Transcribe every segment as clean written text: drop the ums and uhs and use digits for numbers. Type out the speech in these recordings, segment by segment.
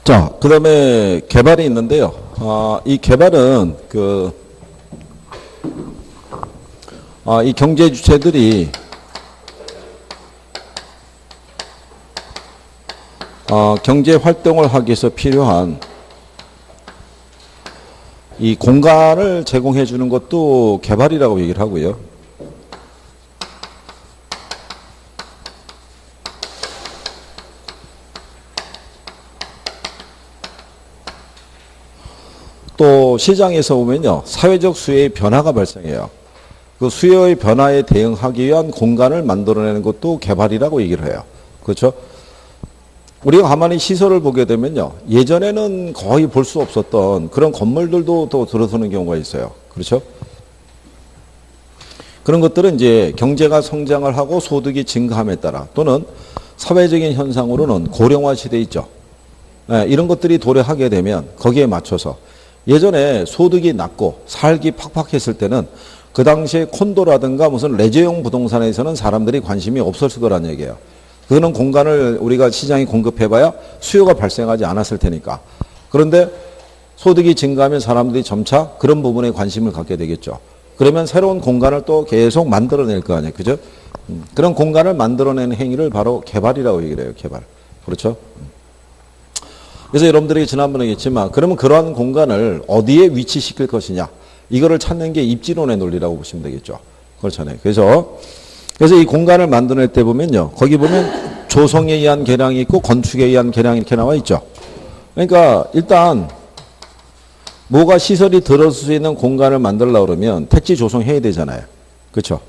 자, 그 다음에 개발이 있는데요. 이 개발은 이 경제 주체들이 경제 활동을 하기 위해서 필요한 이 공간을 제공해 주는 것도 개발이라고 얘기를 하고요. 또 시장에서 보면요, 사회적 수요의 변화가 발생해요. 그 수요의 변화에 대응하기 위한 공간을 만들어내는 것도 개발이라고 얘기를 해요. 그렇죠? 우리가 가만히 시설을 보게 되면요, 예전에는 거의 볼 수 없었던 그런 건물들도 또 들어서는 경우가 있어요. 그렇죠? 그런 것들은 이제 경제가 성장을 하고 소득이 증가함에 따라, 또는 사회적인 현상으로는 고령화 시대에 있죠. 네, 이런 것들이 도래하게 되면 거기에 맞춰서, 예전에 소득이 낮고 살기 팍팍했을 때는 그 당시에 콘도라든가 무슨 레저용 부동산에서는 사람들이 관심이 없었을 거란 얘기예요. 그거는 공간을 우리가 시장이 공급해봐야 수요가 발생하지 않았을 테니까. 그런데 소득이 증가하면 사람들이 점차 그런 부분에 관심을 갖게 되겠죠. 그러면 새로운 공간을 또 계속 만들어낼 거 아니에요. 그죠? 그런 공간을 만들어내는 행위를 바로 개발이라고 얘기를 해요. 개발. 그렇죠? 그래서 여러분들이 지난번에 얘기했지만, 그러면 그러한 공간을 어디에 위치시킬 것이냐, 이거를 찾는 게 입지론의 논리라고 보시면 되겠죠. 그렇잖아요. 그래서 이 공간을 만들어낼 때 보면요, 거기 보면 조성에 의한 개량이 있고 건축에 의한 개량이 이렇게 나와 있죠. 그러니까 일단 뭐가 시설이 들어설 수 있는 공간을 만들려고 그러면 택지 조성해야 되잖아요. 그렇죠?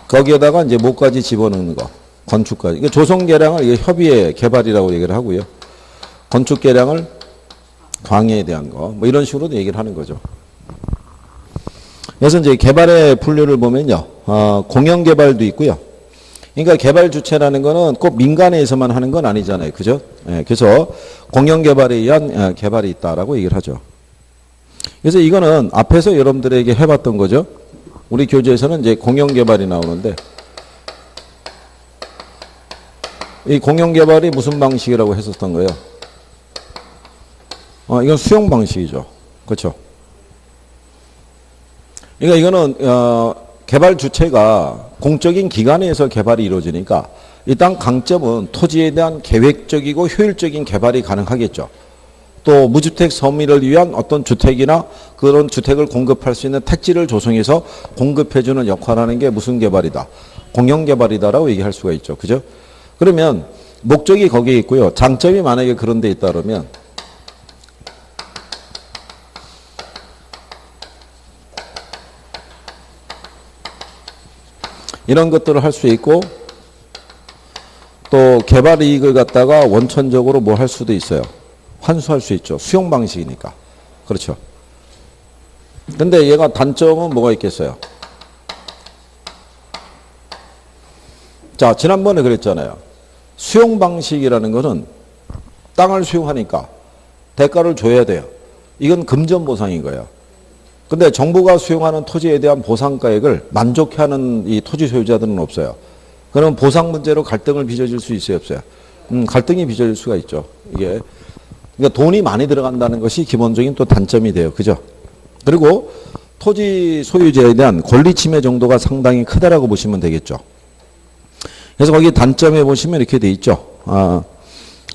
거기에다가 이제 뭐까지 집어넣는 거, 건축까지. 그러니까 조성 개량을 이게 협의의 개발이라고 얘기를 하고요. 건축 개량을 광해에 대한 거, 뭐 이런 식으로도 얘기를 하는 거죠. 그래서 이제 개발의 분류를 보면요, 공영 개발도 있고요. 그러니까 개발 주체라는 거는 꼭 민간에서만 하는 건 아니잖아요. 그죠? 예, 그래서 공영 개발에 의한 개발이 있다라고 얘기를 하죠. 그래서 이거는 앞에서 여러분들에게 해봤던 거죠. 우리 교재에서는 이제 공영 개발이 나오는데, 이 공영 개발이 무슨 방식이라고 했었던 거예요? 이건 수용 방식이죠. 그렇죠? 그러니까 이거는 개발 주체가 공적인 기관에서 개발이 이루어지니까, 일단 강점은 토지에 대한 계획적이고 효율적인 개발이 가능하겠죠. 또 무주택 서민을 위한 어떤 주택이나 그런 주택을 공급할 수 있는 택지를 조성해서 공급해주는 역할을 하는 게 무슨 개발이다? 공영 개발이다라고 얘기할 수가 있죠. 그죠? 그러면 목적이 거기에 있고요. 장점이 만약에 그런 데 있다 그러면, 이런 것들을 할 수 있고, 또 개발 이익을 갖다가 원천적으로 뭐 할 수도 있어요. 환수할 수 있죠. 수용 방식이니까. 그렇죠. 근데 얘가 단점은 뭐가 있겠어요? 자, 지난번에 그랬잖아요. 수용 방식이라는 것은 땅을 수용하니까 대가를 줘야 돼요. 이건 금전 보상인 거예요. 근데 정부가 수용하는 토지에 대한 보상가액을 만족해하는 이 토지 소유자들은 없어요. 그러면 보상 문제로 갈등을 빚어질 수 있어요, 없어요? 갈등이 빚어질 수가 있죠. 이게. 그러니까 돈이 많이 들어간다는 것이 기본적인 또 단점이 돼요. 그죠? 그리고 토지 소유자에 대한 권리 침해 정도가 상당히 크다라고 보시면 되겠죠. 그래서 거기 단점에 보시면 이렇게 돼 있죠.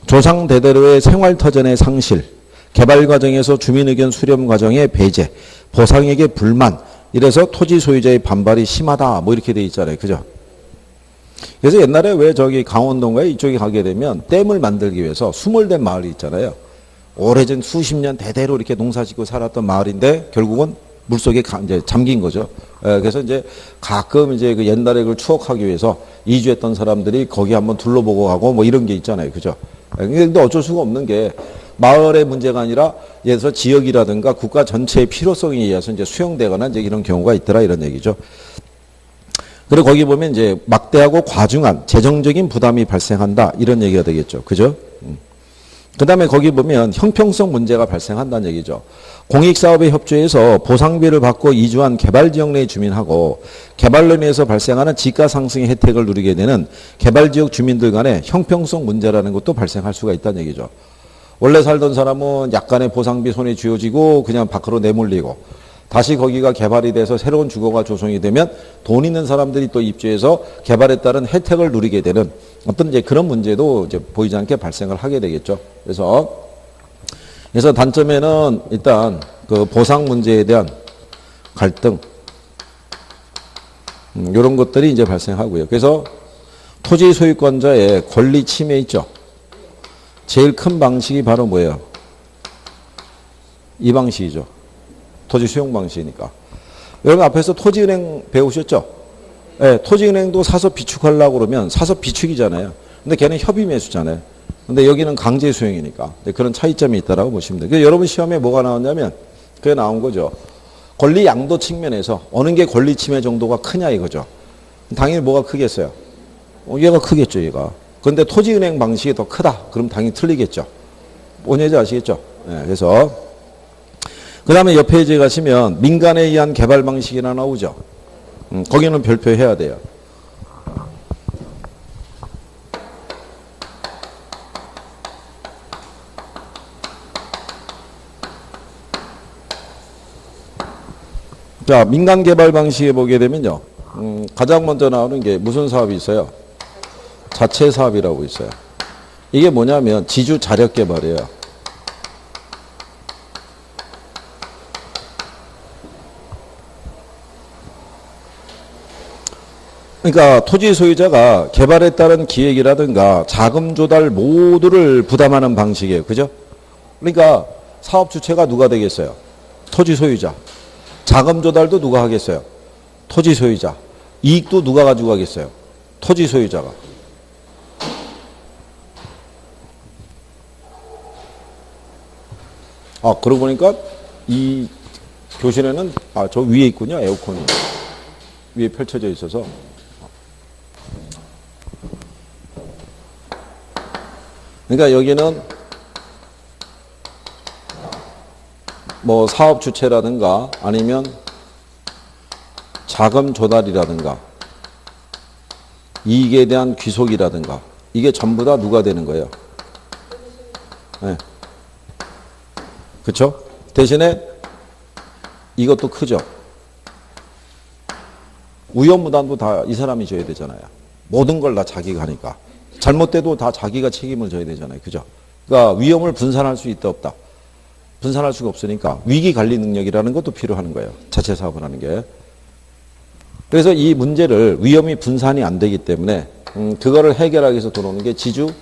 조상 대대로의 생활터전의 상실, 개발 과정에서 주민 의견 수렴 과정의 배제, 보상액의 불만, 이래서 토지 소유자의 반발이 심하다, 뭐 이렇게 돼 있잖아요. 그죠? 그래서 옛날에 왜 저기 강원도인가에 이쪽에 가게 되면 댐을 만들기 위해서 수몰된 마을이 있잖아요. 오래전 수십 년 대대로 이렇게 농사 짓고 살았던 마을인데 결국은 물속에 이제 잠긴 거죠. 그래서 이제 가끔 이제 그 옛날에 그걸 추억하기 위해서 이주했던 사람들이 거기 한번 둘러보고 가고 뭐 이런 게 있잖아요. 그죠? 근데 어쩔 수가 없는 게, 마을의 문제가 아니라 예를 들어서 지역이라든가 국가 전체의 필요성에 의해서 이제 수용되거나 이제 이런 경우가 있더라, 이런 얘기죠. 그리고 거기 보면 이제 막대하고 과중한 재정적인 부담이 발생한다, 이런 얘기가 되겠죠. 그죠? 그 다음에 거기 보면 형평성 문제가 발생한다는 얘기죠. 공익사업에 협조해서 보상비를 받고 이주한 개발지역 내 주민하고 개발로 인해서 발생하는 지가 상승의 혜택을 누리게 되는 개발지역 주민들 간의 형평성 문제라는 것도 발생할 수가 있다는 얘기죠. 원래 살던 사람은 약간의 보상비 손에 쥐어지고 그냥 밖으로 내몰리고 다시 거기가 개발이 돼서 새로운 주거가 조성이 되면 돈 있는 사람들이 또 입주해서 개발에 따른 혜택을 누리게 되는 어떤 이제 그런 문제도 이제 보이지 않게 발생을 하게 되겠죠. 그래서 단점에는 일단 그 보상 문제에 대한 갈등, 이런 것들이 이제 발생하고요. 그래서 토지 소유권자의 권리 침해 있죠. 제일 큰 방식이 바로 뭐예요? 이 방식이죠. 토지 수용 방식이니까. 여러분 앞에서 토지은행 배우셨죠? 네, 토지은행도 사서 비축하려고 그러면 사서 비축이잖아요. 근데 걔는 협의 매수잖아요. 근데 여기는 강제 수용이니까. 그런 차이점이 있다라고 보시면 돼요. 여러분 시험에 뭐가 나왔냐면 그게 나온 거죠. 권리 양도 측면에서 어느 게 권리 침해 정도가 크냐 이거죠. 당연히 뭐가 크겠어요? 얘가 크겠죠, 얘가. 그런데 토지은행 방식이 더 크다. 그럼 당연히 틀리겠죠. 뭔지 아시겠죠? 네, 그래서 그 다음에 옆에 이제 가시면 민간에 의한 개발 방식이나 나오죠. 거기는 별표해야 돼요. 자, 민간 개발 방식에 보게 되면요. 가장 먼저 나오는 게 무슨 사업이 있어요? 자체 사업이라고 있어요. 이게 뭐냐면 지주 자력 개발이에요. 그러니까 토지 소유자가 개발에 따른 기획이라든가 자금 조달 모두를 부담하는 방식이에요. 그죠? 그러니까 사업 주체가 누가 되겠어요? 토지 소유자. 자금 조달도 누가 하겠어요? 토지 소유자. 이익도 누가 가지고 가겠어요? 토지 소유자가. 그러고 보니까 이 교실에는 저 위에 있군요. 에어컨이. 위에 펼쳐져 있어서. 그러니까 여기는 뭐 사업 주체라든가 아니면 자금 조달이라든가 이익에 대한 귀속이라든가 이게 전부 다 누가 되는 거예요? 네. 그렇죠? 대신에 이것도 크죠. 위험부담도 다 이 사람이 져야 되잖아요. 모든 걸 다 자기가 하니까. 잘못돼도 다 자기가 책임을 져야 되잖아요. 그죠? 그러니까 위험을 분산할 수 있다 없다. 분산할 수가 없으니까 위기 관리 능력이라는 것도 필요한 거예요. 자체 사업을 하는 게. 그래서 이 문제를 위험이 분산이 안 되기 때문에 그거를 해결하기 위해서 들어오는 게 지주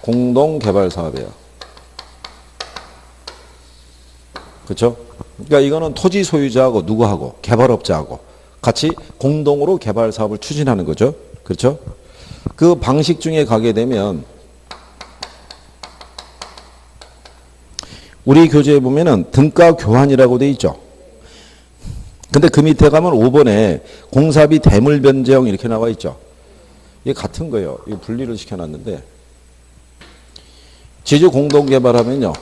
공동 개발 사업이에요. 그렇죠? 그러니까 이거는 토지 소유자하고 누구하고 개발업자하고 같이 공동으로 개발 사업을 추진하는 거죠. 그렇죠? 그 방식 중에 가게 되면 우리 교재에 보면은 등가 교환이라고 돼 있죠. 근데 그 밑에 가면 5번에 공사비 대물 변제형 이렇게 나와 있죠. 이게 같은 거예요. 이거 분리를 시켜놨는데 지주 공동 개발하면요.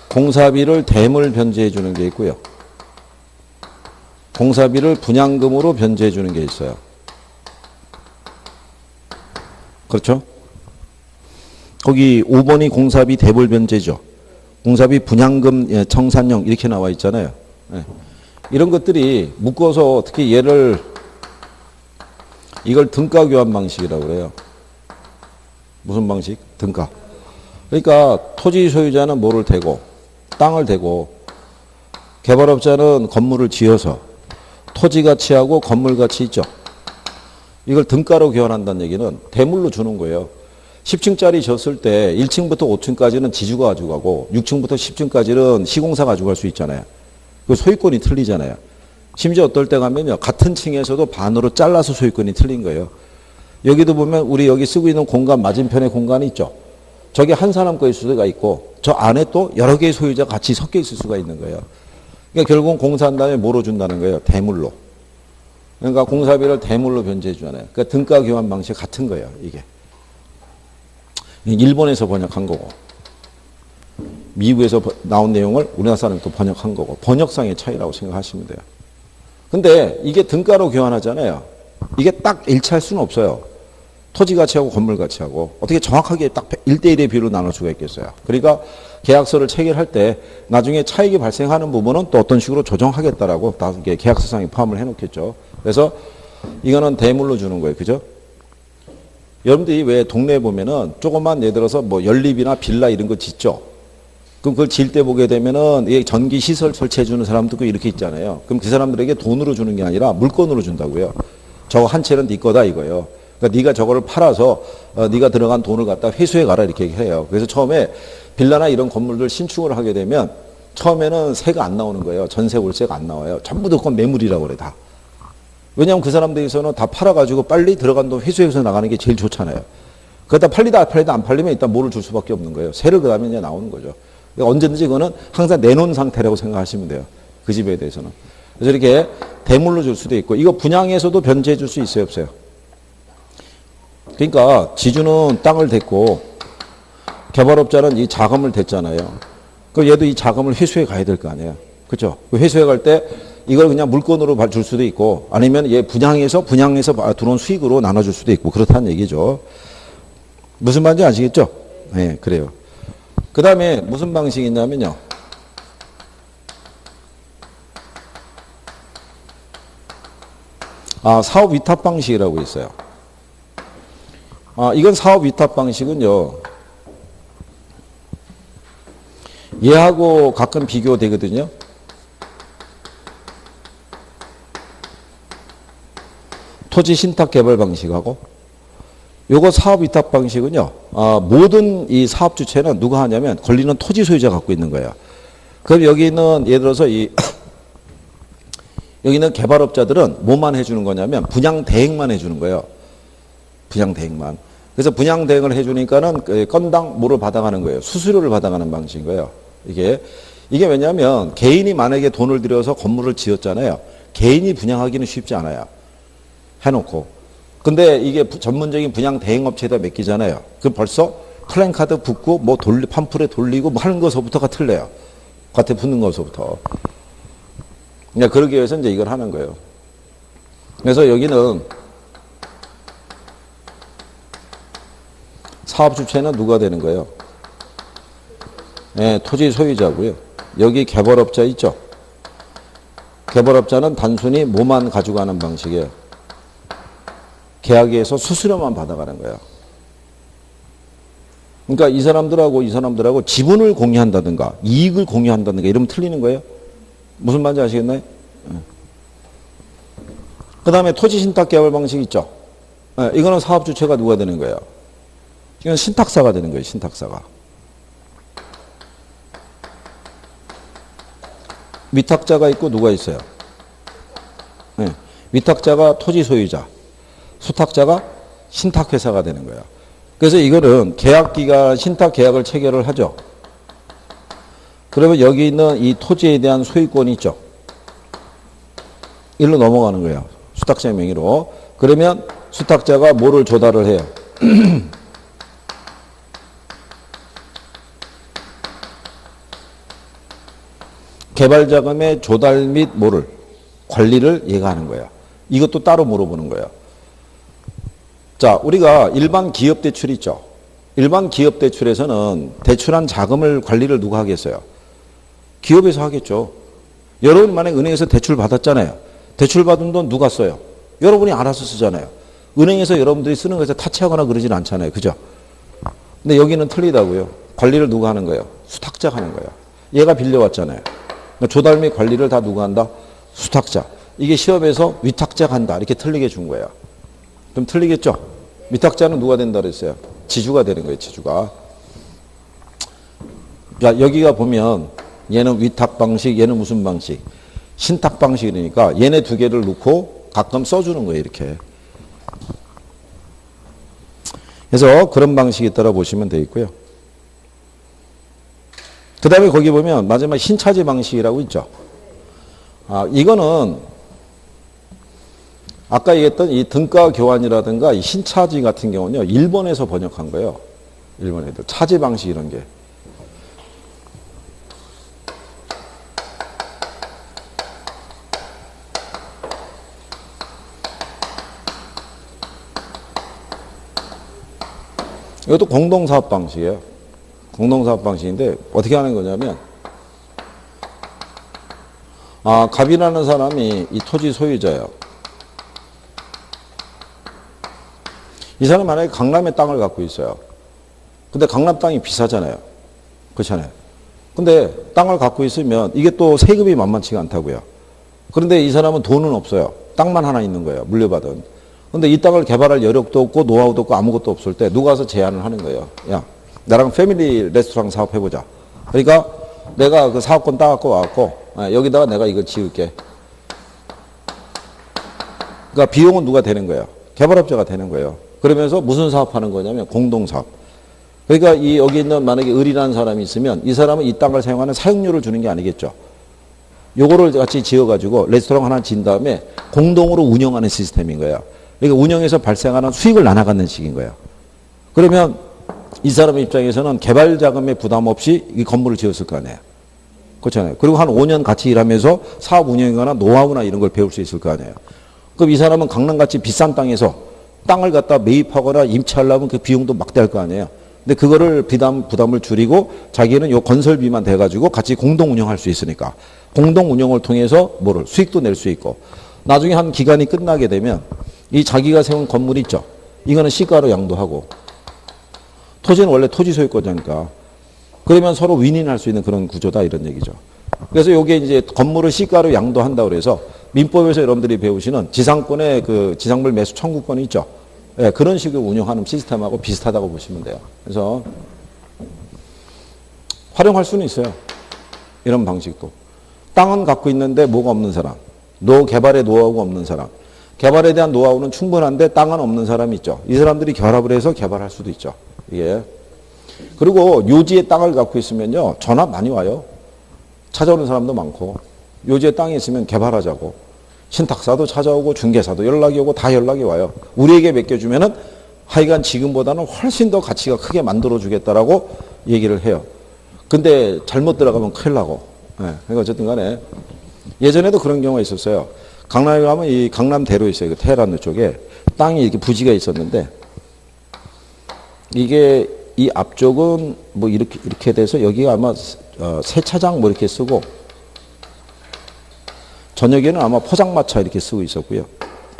공사비를 대물 변제해 주는 게 있고요. 공사비를 분양금으로 변제해 주는 게 있어요. 그렇죠? 거기 5번이 공사비 대물 변제죠. 공사비 분양금 청산형 이렇게 나와 있잖아요. 네. 이런 것들이 묶어서 어떻게 이걸 등가 교환 방식이라고 그래요. 무슨 방식? 등가. 그러니까 토지 소유자는 뭐를 대고 땅을 대고 개발업자는 건물을 지어서 토지 가치하고 건물 가치 있죠. 이걸 등가로 교환한다는 얘기는 대물로 주는 거예요. 10층짜리 졌을 때 1층부터 5층까지는 지주가 가지고 가고 6층부터 10층까지는 시공사가 가지고 갈 수 있잖아요. 그 소유권이 틀리잖아요. 심지어 어떨 때 가면요. 같은 층에서도 반으로 잘라서 소유권이 틀린 거예요. 여기도 보면 우리 여기 쓰고 있는 공간 맞은편에 공간이 있죠. 저게 한 사람 거일 수가 있고 저 안에 또 여러 개의 소유자가 같이 섞여 있을 수가 있는 거예요. 그러니까 결국은 공사한 다음에 뭐로 준다는 거예요? 대물로. 그러니까 공사비를 대물로 변제해 주잖아요. 그러니까 등가 교환 방식 같은 거예요. 이게. 일본에서 번역한 거고 미국에서 나온 내용을 우리나라 사람이 또 번역한 거고 번역상의 차이라고 생각하시면 돼요. 근데 이게 등가로 교환하잖아요. 이게 딱 일치할 수는 없어요. 토지 가치하고 건물 가치하고 어떻게 정확하게 딱 1대1의 비율로 나눌 수가 있겠어요. 그러니까 계약서를 체결할 때 나중에 차익이 발생하는 부분은 또 어떤 식으로 조정하겠다라고 다 이게 계약서상에 포함을 해놓겠죠. 그래서 이거는 대물로 주는 거예요. 그죠? 여러분들이 왜 동네에 보면은 조그만 예를 들어서 뭐 연립이나 빌라 이런 거 짓죠. 그럼 그걸 지을 때 보게 되면은 이 전기 시설 설치해 주는 사람도 이렇게 있잖아요. 그럼 그 사람들에게 돈으로 주는 게 아니라 물건으로 준다고요. 저거 한 채는 네 거다 이거예요. 그러니까 네가 저거를 팔아서 네가 들어간 돈을 갖다 회수해 가라 이렇게 해요. 그래서 처음에 빌라나 이런 건물들 신축을 하게 되면 처음에는 세가 안 나오는 거예요. 전세 월세가 안 나와요. 전부 다 그건 매물이라고 그래 다. 왜냐하면 그 사람들에서는 다 팔아가지고 빨리 들어간 돈 회수해서 나가는 게 제일 좋잖아요. 그러다 팔리다 안 팔리면 일단 뭐를 줄 수밖에 없는 거예요. 세를 그 다음에 이제 나오는 거죠. 그러니까 언제든지 그거는 항상 내놓은 상태라고 생각하시면 돼요. 그 집에 대해서는. 그래서 이렇게 대물로 줄 수도 있고 이거 분양에서도 변제해 줄 수 있어요 없어요? 그러니까 지주는 땅을 댔고 개발업자는 이 자금을 댔잖아요. 그럼 얘도 이 자금을 회수해 가야 될 거 아니에요. 그렇죠? 회수해 갈 때 이걸 그냥 물건으로 줄 수도 있고 아니면 얘 분양해서 들어온 수익으로 나눠줄 수도 있고 그렇다는 얘기죠. 무슨 말인지 아시겠죠? 네, 그래요. 그 다음에 무슨 방식이 있냐면요. 사업 위탁 방식이라고 있어요. 이건 사업 위탁 방식은요. 얘하고 가끔 비교되거든요. 토지 신탁 개발 방식하고 요거 사업 위탁 방식은요. 모든 이 사업 주체는 누가 하냐면 권리는 토지 소유자가 갖고 있는 거예요. 그럼 여기는 예를 들어서 여기는 개발업자들은 뭐만 해주는 거냐면 분양 대행만 해주는 거예요. 분양 대행만. 그래서 분양 대행을 해주니까는 건당 뭐를 받아가는 거예요. 수수료를 받아가는 방식인 거예요. 이게 왜냐하면 개인이 만약에 돈을 들여서 건물을 지었잖아요. 개인이 분양하기는 쉽지 않아요. 해놓고. 근데 이게 전문적인 분양 대행업체에다 맡기잖아요. 그럼 벌써 플랜카드 붙고 뭐 팜플에 돌리고 뭐 하는 것서부터가 틀려요. 겉에 붙는 것서부터. 그러니까 그러기 위해서 이제 이걸 하는 거예요. 그래서 여기는 사업 주체는 누가 되는 거예요? 네, 토지 소유자고요. 여기 개발업자 있죠? 개발업자는 단순히 뭐만 가져가는 방식이에요. 계약에서 수수료만 받아가는 거예요. 그러니까 이 사람들하고 지분을 공유한다든가 이익을 공유한다든가 이러면 틀리는 거예요. 무슨 말인지 아시겠나요? 그 다음에 토지 신탁 개발 방식 있죠? 이거는 사업 주체가 누가 되는 거예요? 이건 신탁사가 되는 거예요. 신탁사가. 위탁자가 있고 누가 있어요? 위탁자가 토지 소유자, 수탁자가 신탁회사가 되는 거예요. 그래서 이거는 계약기간 신탁 계약을 체결을 하죠. 그러면 여기 있는 이 토지에 대한 소유권이 있죠. 일로 넘어가는 거예요. 수탁자 명의로. 그러면 수탁자가 뭐를 조달을 해요? 개발자금의 조달 및 뭐를? 관리를 얘가 하는 거예요. 이것도 따로 물어보는 거예요. 자, 우리가 일반 기업 대출 있죠. 일반 기업 대출에서는 대출한 자금을 관리를 누가 하겠어요? 기업에서 하겠죠. 여러분이 만약에 은행에서 대출 받았잖아요. 대출 받은 돈 누가 써요? 여러분이 알아서 쓰잖아요. 은행에서 여러분들이 쓰는 것에서 타치하거나 그러진 않잖아요. 그죠? 근데 여기는 틀리다고요. 관리를 누가 하는 거예요? 수탁자가 하는 거예요. 얘가 빌려왔잖아요. 그러니까 조달 및 관리를 다 누가 한다? 수탁자. 이게 시험에서 위탁자가 한다. 이렇게 틀리게 준 거예요. 좀 틀리겠죠? 위탁자는 누가 된다 그랬어요? 지주가 되는 거예요. 지주가. 자, 여기가 보면 얘는 위탁 방식, 얘는 무슨 방식? 신탁 방식이니까 얘네 두 개를 놓고 가끔 써주는 거예요. 이렇게. 그래서 그런 방식이 있다고 보시면 되겠고요. 그 다음에 거기 보면 마지막 신차지 방식이라고 있죠. 이거는 아까 얘기했던 이 등가 교환이라든가 이 신차지 같은 경우는요. 일본에서 번역한 거예요. 일본 애들. 차지 방식 이런 게. 이것도 공동사업 방식이에요. 공동사업 방식인데 어떻게 하는 거냐면 갑이라는 사람이 이 토지 소유자예요. 이 사람 만약에 강남에 땅을 갖고 있어요. 근데 강남 땅이 비싸잖아요. 그렇잖아요. 근데 땅을 갖고 있으면 이게 또 세금이 만만치가 않다고요. 그런데 이 사람은 돈은 없어요. 땅만 하나 있는 거예요. 물려받은. 근데 이 땅을 개발할 여력도 없고 노하우도 없고 아무것도 없을 때 누가 와서 제안을 하는 거예요. 야, 나랑 패밀리 레스토랑 사업해보자. 그러니까 내가 그 사업권 따갖고 와갖고 여기다가 내가 이걸 지을게. 그러니까 비용은 누가 되는 거예요? 개발업자가 되는 거예요. 그러면서 무슨 사업하는 거냐면 공동사업. 그러니까 이 여기 있는 만약에 을이라는 사람이 있으면 이 사람은 이 땅을 사용하는 사용료를 주는 게 아니겠죠. 요거를 같이 지어가지고 레스토랑 하나 지은 다음에 공동으로 운영하는 시스템인 거예요. 그러니까 운영에서 발생하는 수익을 나눠가는 식인 거예요. 그러면 이 사람 입장에서는 개발 자금에 부담 없이 이 건물을 지었을 거 아니에요. 그렇잖아요. 그리고 한 5년 같이 일하면서 사업 운영이거나 노하우나 이런 걸 배울 수 있을 거 아니에요. 그럼 이 사람은 강남같이 비싼 땅에서 땅을 갖다 매입하거나 임차하려면 그 비용도 막대할 거 아니에요. 근데 그거를 부담을 줄이고 자기는 요 건설비만 돼가지고 같이 공동 운영할 수 있으니까 공동 운영을 통해서 수익도 낼 수 있고 나중에 한 기간이 끝나게 되면 이 자기가 세운 건물 있죠. 이거는 시가로 양도하고 토지는 원래 토지 소유권자니까 그러면 서로 윈윈할 수 있는 그런 구조다 이런 얘기죠. 그래서 요게 이제 건물을 시가로 양도한다고 그래서 민법에서 여러분들이 배우시는 지상권의 그 지상물 매수 청구권이 있죠. 예, 그런 식으로 운영하는 시스템하고 비슷하다고 보시면 돼요. 그래서 활용할 수는 있어요. 이런 방식도. 땅은 갖고 있는데 뭐가 없는 사람. 개발의 노하우가 없는 사람. 개발에 대한 노하우는 충분한데 땅은 없는 사람이 있죠. 이 사람들이 결합을 해서 개발할 수도 있죠. 이게. 그리고 요지에 땅을 갖고 있으면요. 전화 많이 와요. 찾아오는 사람도 많고. 요지에 땅이 있으면 개발하자고. 신탁사도 찾아오고 중개사도 연락이 오고 다 연락이 와요. 우리에게 맡겨주면은 하여간 지금보다는 훨씬 더 가치가 크게 만들어주겠다라고 얘기를 해요. 근데 잘못 들어가면 큰일 나고. 네. 그러니까 어쨌든 간에 예전에도 그런 경우가 있었어요. 강남에 가면 이 강남대로 있어요. 그 테헤란 쪽에 땅이 이렇게 부지가 있었는데 이게 이 앞쪽은 뭐 이렇게 돼서 여기가 아마 세차장 뭐 이렇게 쓰고 저녁에는 아마 포장마차 이렇게 쓰고 있었고요.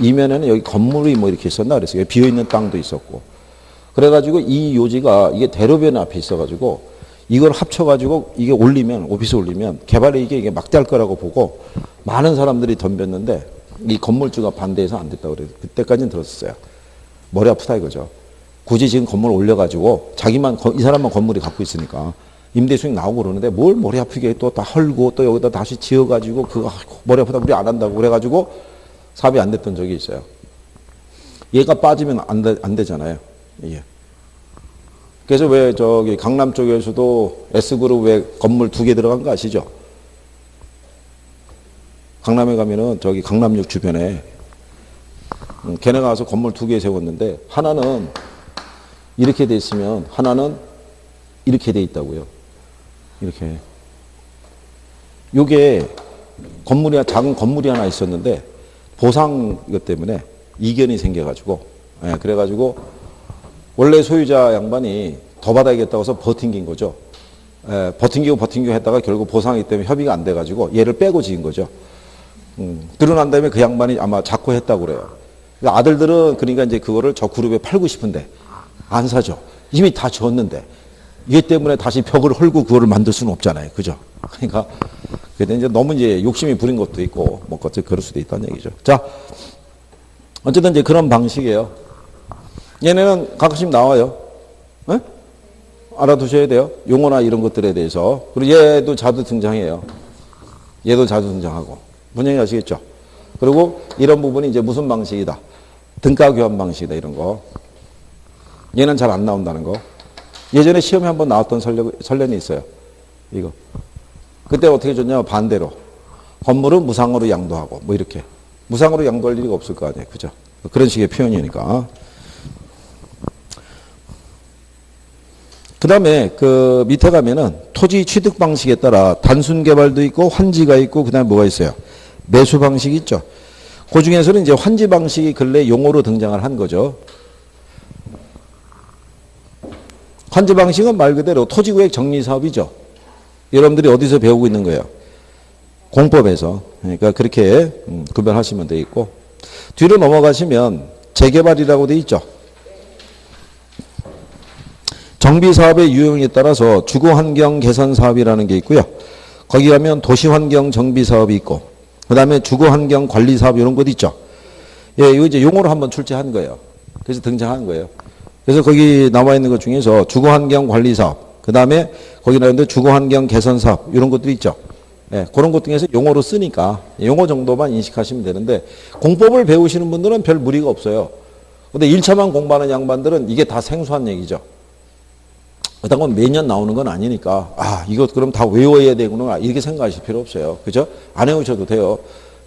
이면에는 여기 건물이 뭐 이렇게 있었나 그랬어요. 비어있는 땅도 있었고. 그래가지고 이 요지가 이게 대로변 앞에 있어가지고 이걸 합쳐가지고 이게 올리면, 오피스 올리면 개발에 이게 막대할 거라고 보고 많은 사람들이 덤볐는데 이 건물주가 반대해서 안 됐다고 그래요. 그때까지는 들었어요. 머리 아프다 이거죠. 굳이 지금 건물 올려가지고 이 사람만 건물이 갖고 있으니까 임대수익 나오고 그러는데 뭘 머리 아프게 또 다 헐고 또 여기다 다시 지어가지고 그거 머리 아프다 우리 안 한다고 그래가지고 사업이 안 됐던 적이 있어요. 얘가 빠지면 안 되잖아요. 이게. 그래서 왜 저기 강남 쪽에서도 S그룹 왜 건물 2개 들어간 거 아시죠? 강남에 가면은 저기 강남역 주변에 걔네가 와서 건물 2개 세웠는데 하나는 이렇게 돼 있으면 하나는 이렇게 돼 있다고요. 이렇게. 요게 작은 건물이 하나 있었는데 보상 이것 때문에 이견이 생겨가지고 그래가지고 원래 소유자 양반이 더 받아야겠다고 해서 버팅긴 거죠. 버팅기고 했다가 결국 보상이 때문에 협의가 안 돼가지고 얘를 빼고 지은 거죠. 그러고 다음에 그 양반이 아마 자꾸 했다고 그래요. 그러니까 아들들은 그러니까 이제 그거를 저 그룹에 팔고 싶은데 안 사죠. 이미 다 줬는데 이게 때문에 다시 벽을 헐고 그거를 만들 수는 없잖아요. 그죠? 그러니까 근데 이제 너무 이제 욕심이 부린 것도 있고 뭐 그럴 수도 있다는 얘기죠. 자, 어쨌든 이제 그런 방식이에요. 얘네는 가끔씩 나와요. 네? 알아두셔야 돼요. 용어나 이런 것들에 대해서. 그리고 얘도 자주 등장해요. 얘도 자주 등장하고. 분명히 아시겠죠? 그리고 이런 부분이 이제 무슨 방식이다. 등가 교환 방식이다. 이런 거. 얘는 잘 안 나온다는 거. 예전에 시험에 한번 나왔던 설련이 있어요. 이거. 그때 어떻게 줬냐면 반대로. 건물은 무상으로 양도하고 뭐 이렇게. 무상으로 양도할 일이 없을 거 아니에요. 그죠? 그런 식의 표현이니까. 그 다음에 그 밑에 가면은 토지 취득 방식에 따라 단순 개발도 있고 환지가 있고 그 다음에 뭐가 있어요? 매수 방식이 있죠. 그 중에서는 이제 환지 방식이 근래 용어로 등장을 한 거죠. 환지 방식은 말 그대로 토지구획 정리사업이죠. 여러분들이 어디서 배우고 있는 거예요? 공법에서. 그러니까 그렇게 구별하시면 돼 있고, 뒤로 넘어가시면 재개발이라고 돼 있죠. 정비사업의 유형에 따라서 주거환경 개선사업이라는 게 있고요. 거기 가면 도시환경 정비사업이 있고, 그 다음에 주거환경 관리사업 이런 것 있죠. 예, 이거 이제 용어로 한번 출제한 거예요. 그래서 등장한 거예요. 그래서 거기 나와 있는 것 중에서 주거환경 관리사업, 그 다음에 거기 나오는데 주거환경 개선사업 이런 것들이 있죠. 예, 그런 것 중에서 용어로 쓰니까 용어 정도만 인식하시면 되는데, 공법을 배우시는 분들은 별 무리가 없어요. 근데 1차만 공부하는 양반들은 이게 다 생소한 얘기죠. 그다음 건 매년 나오는 건 아니니까, 아, 이거 그럼 다 외워야 되구나, 이렇게 생각하실 필요 없어요. 그죠? 안 외우셔도 돼요.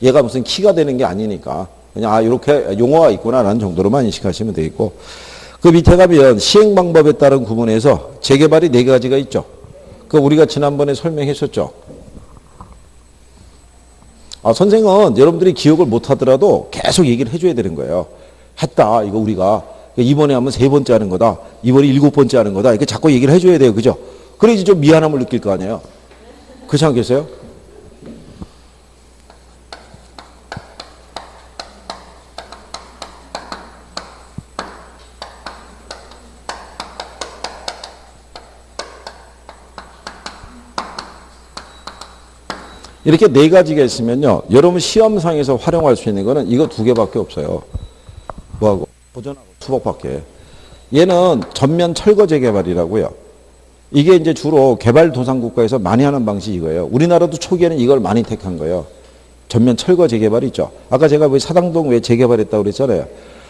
얘가 무슨 키가 되는 게 아니니까. 그냥, 아, 이렇게 용어가 있구나라는 정도로만 인식하시면 되겠고, 그 밑에 가면 시행 방법에 따른 구분에서 재개발이 4가지가 있죠. 그 우리가 지난번에 설명했었죠. 아, 선생은 여러분들이 기억을 못 하더라도 계속 얘기를 해줘야 되는 거예요. 했다, 이거 우리가. 이번에 하면 3번째 하는 거다. 이번에 7번째 하는 거다. 이렇게 자꾸 얘기를 해줘야 돼요. 그죠? 그래야지 좀 미안함을 느낄 거 아니에요. 그렇지 않겠어요? 이렇게 4가지가 있으면요, 여러분 시험상에서 활용할 수 있는 거는 이거 2개밖에 없어요. 뭐하고? 보존하고 수복밖에. 얘는 전면 철거 재개발이라고요. 이게 이제 주로 개발도상국가에서 많이 하는 방식이 이거예요. 우리나라도 초기에는 이걸 많이 택한 거예요. 전면 철거 재개발 있죠. 아까 제가 왜 사당동 왜 재개발했다고 그랬잖아요.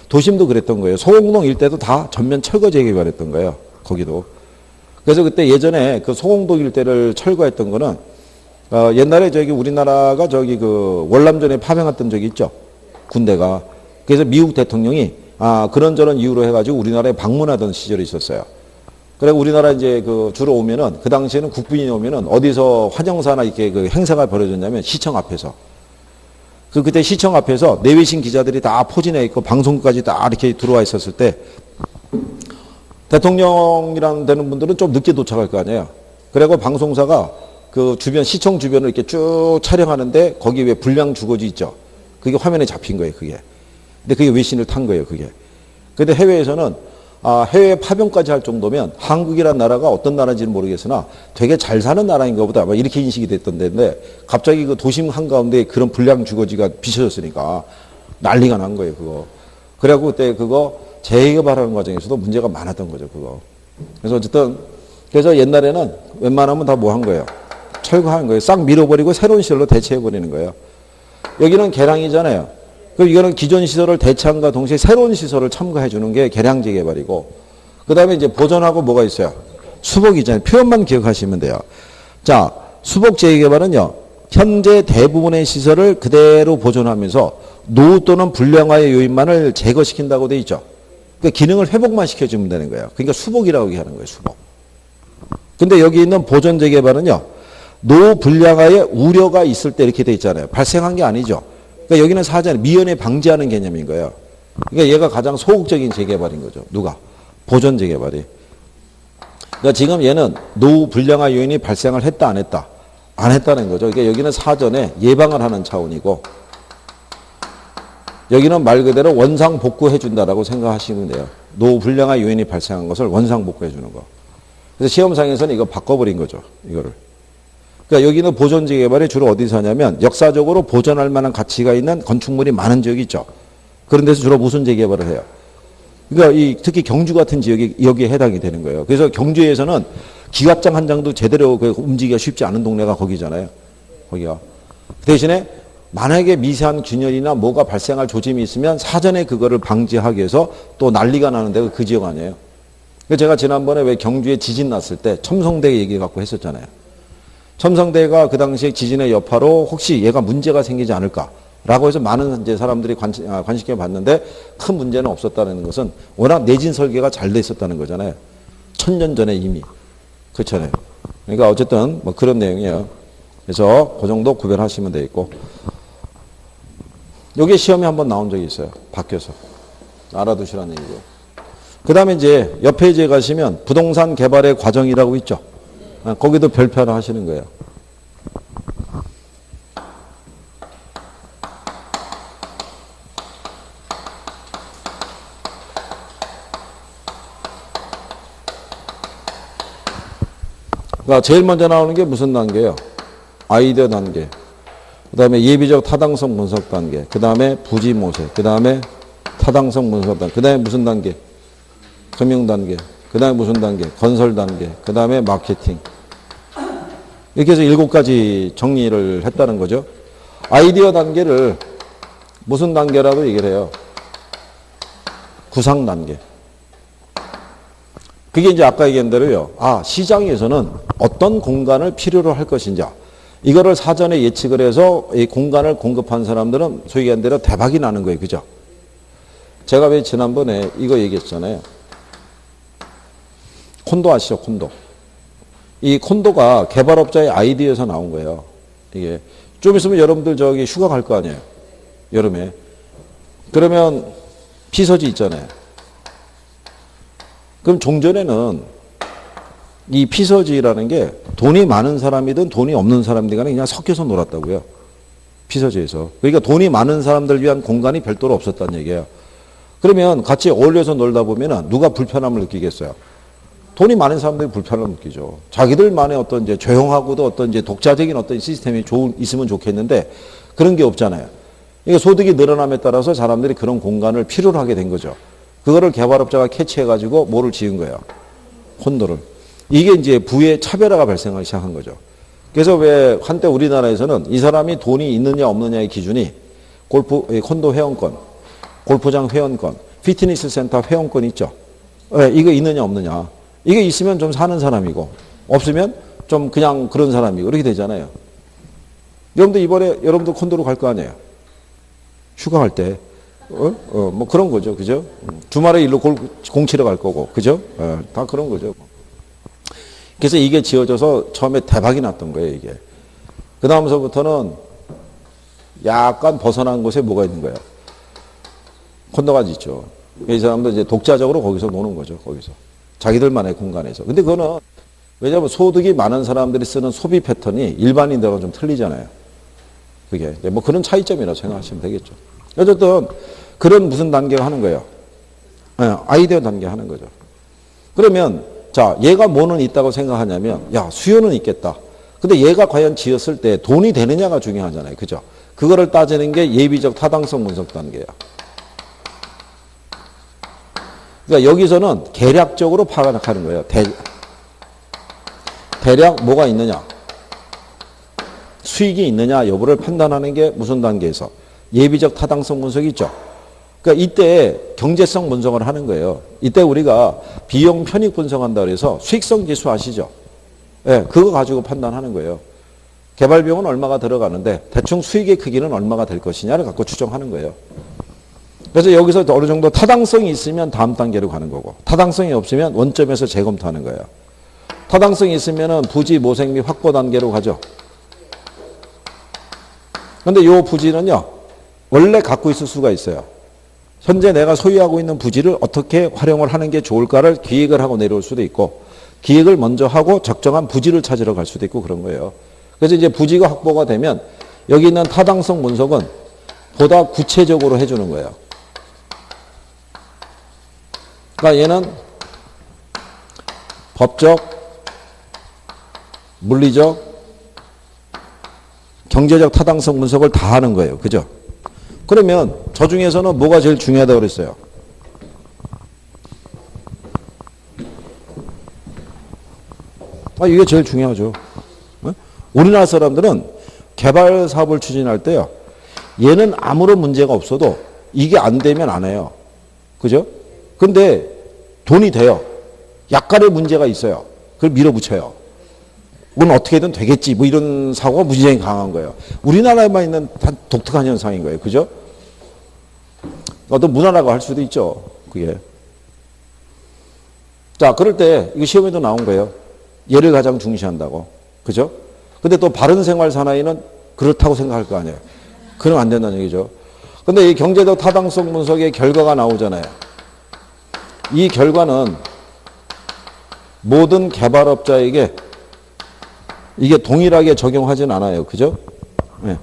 도심도 그랬던 거예요. 소공동 일대도 다 전면 철거 재개발했던 거예요. 거기도. 그래서 그때 예전에 그 소공동 일대를 철거했던 거는 옛날에 저기 우리나라가 저기 그 월남전에 파병했던 적이 있죠. 군대가. 그래서 미국 대통령이 그런저런 이유로 해가지고 우리나라에 방문하던 시절이 있었어요. 그래 우리나라 이제 그 주로 오면은 그 당시에는 국빈이 오면은 어디서 환영사나 이렇게 그 행사가 벌어졌냐면 시청 앞에서. 그때 시청 앞에서 내외신 기자들이 다 포진해 있고 방송국까지 다 이렇게 들어와 있었을 때 대통령이랑 되는 분들은 좀 늦게 도착할 거 아니에요. 그리고 방송사가 그 주변 시청 주변을 이렇게 쭉 촬영하는데 거기 왜 불량 주거지 있죠. 그게 화면에 잡힌 거예요. 그게. 근데 그게 외신을 탄 거예요, 그게. 근데 해외에서는, 해외 파병까지 할 정도면 한국이란 나라가 어떤 나라인지는 모르겠으나 되게 잘 사는 나라인가 보다. 막 이렇게 인식이 됐던 데인데 갑자기 그 도심 한가운데 그런 불량 주거지가 비춰졌으니까 난리가 난 거예요, 그거. 그래갖고 그때 그거 재개발하는 과정에서도 문제가 많았던 거죠, 그거. 그래서 어쨌든, 그래서 옛날에는 웬만하면 다 뭐 한 거예요? 철거하는 거예요. 싹 밀어버리고 새로운 시설로 대체해버리는 거예요. 여기는 개량이잖아요. 그럼 이거는 기존 시설을 대체함과 동시에 새로운 시설을 첨가해 주는 게 개량 재개발이고, 그 다음에 이제 보존하고 뭐가 있어요? 수복이잖아요. 표현만 기억하시면 돼요. 자, 수복 재개발은요, 현재 대부분의 시설을 그대로 보존하면서 노후 또는 불량화의 요인만을 제거시킨다고 돼 있죠. 그러니까 기능을 회복만 시켜주면 되는 거예요. 그러니까 수복이라고 얘기하는 거예요, 수복. 근데 여기 있는 보존 재개발은요, 노후 불량화의 우려가 있을 때 이렇게 돼 있잖아요. 발생한 게 아니죠. 그러니까 여기는 사전에 미연에 방지하는 개념인 거예요. 그러니까 얘가 가장 소극적인 재개발인 거죠. 누가? 보존 재개발이. 그러니까 지금 얘는 노후 불량화 요인이 발생을 했다 안 했다? 안 했다는 거죠. 그러니까 여기는 사전에 예방을 하는 차원이고, 여기는 말 그대로 원상 복구해 준다라고 생각하시면 돼요. 노후 불량화 요인이 발생한 것을 원상 복구해 주는 거. 그래서 시험상에서는 이거 바꿔버린 거죠. 이거를. 그러니까 여기는 보존 재개발이 주로 어디서 하냐면 역사적으로 보존할 만한 가치가 있는 건축물이 많은 지역이 있죠. 그런 데서 주로 무슨 재개발을 해요? 그러니까 특히 경주 같은 지역이 여기에 해당이 되는 거예요. 그래서 경주에서는 기와장 한 장도 제대로 움직이기가 쉽지 않은 동네가 거기잖아요. 거기가. 대신에 만약에 미세한 균열이나 뭐가 발생할 조짐이 있으면 사전에 그거를 방지하기 위해서 또 난리가 나는 데가 그 지역 아니에요. 그래서 제가 지난번에 왜 경주에 지진 났을 때 첨성대 얘기 갖고 했었잖아요. 첨성대가 그 당시에 지진의 여파로 혹시 얘가 문제가 생기지 않을까라고 해서 많은 이제 사람들이 관심 있게 봤는데 큰 문제는 없었다는 것은 워낙 내진 설계가 잘 돼 있었다는 거잖아요. 1000년 전에 이미. 그렇잖아요. 그러니까 어쨌든 뭐 그런 내용이에요. 그래서 그 정도 구별하시면 되겠고. 요게 시험에 한번 나온 적이 있어요. 바뀌어서. 알아두시라는 얘기고. 그 다음에 이제 옆 페이지에 가시면 부동산 개발의 과정이라고 있죠. 거기도 별표 하나 하시는 거예요. 그러니까 제일 먼저 나오는 게 무슨 단계예요? 아이디어 단계. 그 다음에 예비적 타당성 분석 단계. 그 다음에 부지 모색. 그 다음에 타당성 분석 단계. 그 다음에 무슨 단계? 금융 단계. 그 다음에 무슨 단계? 건설 단계. 그 다음에 마케팅. 이렇게 해서 7가지 정리를 했다는 거죠. 아이디어 단계를 무슨 단계라도 얘기를 해요? 구상 단계. 그게 이제 아까 얘기한 대로요. 시장에서는 어떤 공간을 필요로 할 것인지 이거를 사전에 예측을 해서 이 공간을 공급한 사람들은 소위 얘기한 대로 대박이 나는 거예요. 그죠? 제가 왜 지난번에 이거 얘기했잖아요. 콘도 아시죠? 콘도. 이 콘도가 개발업자의 아이디어에서 나온 거예요. 이게 좀 있으면 여러분들 저기 휴가 갈 거 아니에요. 여름에. 그러면 피서지 있잖아요. 그럼 종전에는 이 피서지라는 게 돈이 많은 사람이든 돈이 없는 사람이든 간에 그냥 섞여서 놀았다고요. 피서지에서. 그러니까 돈이 많은 사람들 위한 공간이 별도로 없었다는 얘기예요. 그러면 같이 어울려서 놀다 보면 누가 불편함을 느끼겠어요? 돈이 많은 사람들이 불편함을 느끼죠. 자기들만의 어떤 이제 조용하고도 어떤 이제 독자적인 어떤 시스템이 있으면 좋겠는데 그런 게 없잖아요. 그러니까 소득이 늘어남에 따라서 사람들이 그런 공간을 필요로 하게 된 거죠. 그거를 개발업자가 캐치해가지고 뭐를 지은 거예요? 콘도를. 이게 이제 부의 차별화가 발생하기 시작한 거죠. 그래서 왜 한때 우리나라에서는 이 사람이 돈이 있느냐 없느냐의 기준이 콘도 회원권, 골프장 회원권, 피트니스 센터 회원권 있죠. 이거 있느냐 없느냐. 이게 있으면 좀 사는 사람이고 없으면 좀 그냥 그런 사람이고 그렇게 되잖아요. 여러분들 이번에 여러분들 콘도로 갈 거 아니에요. 휴가 갈 때. 뭐 그런 거죠. 그죠? 주말에 일로 공치러 갈 거고. 그죠? 다 그런 거죠. 그래서 이게 지어져서 처음에 대박이 났던 거예요, 이게. 그 다음서부터는 약간 벗어난 곳에 뭐가 있는 거예요? 콘도가 있죠. 이 사람도 이제 독자적으로 거기서 노는 거죠, 거기서. 자기들만의 공간에서. 근데 그거는 왜냐하면 소득이 많은 사람들이 쓰는 소비 패턴이 일반인들하고 좀 틀리잖아요. 그게. 뭐 그런 차이점이라고 생각하시면 되겠죠. 어쨌든 그런 무슨 단계를 하는 거예요? 아이디어 단계 하는 거죠. 그러면 자, 얘가 뭐는 있다고 생각하냐면 야, 수요는 있겠다. 근데 얘가 과연 지었을 때 돈이 되느냐가 중요하잖아요. 그죠? 그거를 따지는 게 예비적 타당성 분석 단계야. 그러니까 여기서는 계략적으로 파악하는 거예요. 대략 뭐가 있느냐? 수익이 있느냐 여부를 판단하는 게 무슨 단계에서? 예비적 타당성 분석이 있죠. 그러니까 이때 경제성 분석을 하는 거예요. 이때 우리가 비용 편익 분석한다 그래서 수익성 지수 아시죠? 예, 그거 가지고 판단하는 거예요. 개발 비용은 얼마가 들어가는데 대충 수익의 크기는 얼마가 될 것이냐를 갖고 추정하는 거예요. 그래서 여기서 어느 정도 타당성이 있으면 다음 단계로 가는 거고 타당성이 없으면 원점에서 재검토하는 거예요. 타당성이 있으면 부지 모색 및 확보 단계로 가죠. 그런데 이 부지는요. 원래 갖고 있을 수가 있어요. 현재 내가 소유하고 있는 부지를 어떻게 활용을 하는 게 좋을까를 기획을 하고 내려올 수도 있고 기획을 먼저 하고 적정한 부지를 찾으러 갈 수도 있고 그런 거예요. 그래서 이제 부지가 확보가 되면 여기 있는 타당성 분석은 보다 구체적으로 해주는 거예요. 그러니까 얘는 법적, 물리적, 경제적 타당성 분석을 다 하는 거예요. 그죠? 그러면 저 중에서는 뭐가 제일 중요하다고 그랬어요? 이게 제일 중요하죠. 우리나라 사람들은 개발 사업을 추진할 때요. 얘는 아무런 문제가 없어도 이게 안 되면 안 해요. 그죠? 근데 돈이 돼요. 약간의 문제가 있어요. 그걸 밀어붙여요. 그건 어떻게든 되겠지. 뭐 이런 사고가 무지하게 강한 거예요. 우리나라에만 있는 독특한 현상인 거예요. 그죠? 어떤 문화라고 할 수도 있죠. 그게. 자, 그럴 때 이거 시험에도 나온 거예요. 얘를 가장 중시한다고. 그죠? 근데 또 바른 생활 사나이는 그렇다고 생각할 거 아니에요. 그러면 안 된다는 얘기죠. 근데 이 경제적 타당성 분석의 결과가 나오잖아요. 이 결과는 모든 개발업자에게 이게 동일하게 적용하진 않아요. 그죠? 네.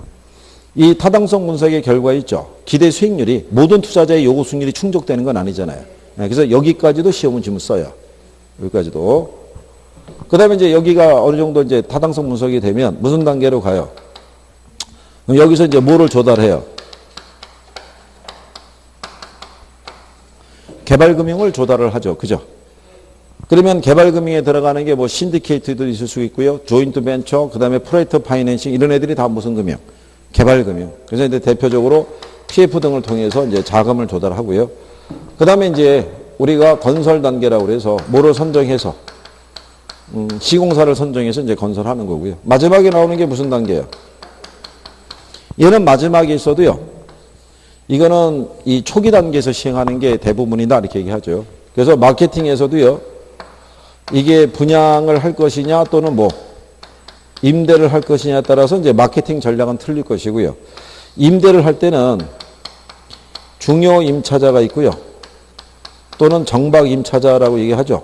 이 타당성 분석의 결과 있죠. 기대 수익률이 모든 투자자의 요구 수익률이 충족되는 건 아니잖아요. 네. 그래서 여기까지도 시험 문제문 써요. 여기까지도. 그 다음에 이제 여기가 어느 정도 이제 타당성 분석이 되면 무슨 단계로 가요? 그럼 여기서 이제 뭐를 조달해요? 개발금융을 조달을 하죠. 그죠? 그러면 개발금융에 들어가는 게 뭐 신디케이트도 있을 수 있고요. 조인트 벤처, 그 다음에 프로젝트 파이낸싱 이런 애들이 다 무슨 금융? 개발금융. 그래서 이제 대표적으로 PF 등을 통해서 이제 자금을 조달하고요. 그 다음에 이제 우리가 건설 단계라고 그래서 뭐를 선정해서 시공사를 선정해서 이제 건설하는 거고요. 마지막에 나오는 게 무슨 단계예요? 얘는 마지막에 있어도요. 이거는 이 초기 단계에서 시행하는 게 대부분이다 이렇게 얘기하죠. 그래서 마케팅에서도요. 이게 분양을 할 것이냐 또는 뭐 임대를 할 것이냐에 따라서 이제 마케팅 전략은 틀릴 것이고요. 임대를 할 때는 중요 임차자가 있고요. 또는 정박 임차자라고 얘기하죠.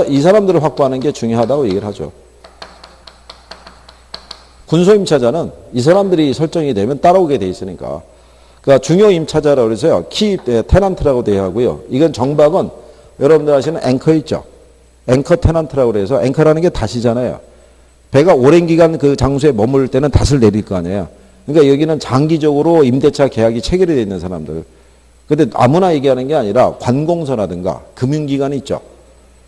이 사람들을 확보하는 게 중요하다고 얘기를 하죠. 군소 임차자는 이 사람들이 설정이 되면 따라오게 돼 있으니까. 그러니까 중요 임차자라고 그래서요. 키 테넌트라고 되어 하고요. 이건 정박은 여러분들 아시는 앵커 있죠. 앵커 테넌트라고 그래서 앵커라는 게 닷이잖아요. 배가 오랜 기간 그 장소에 머물 때는 닷을 내릴 거 아니에요. 그러니까 여기는 장기적으로 임대차 계약이 체결이 되어 있는 사람들. 근데 아무나 얘기하는 게 아니라 관공서라든가 금융기관이 있죠.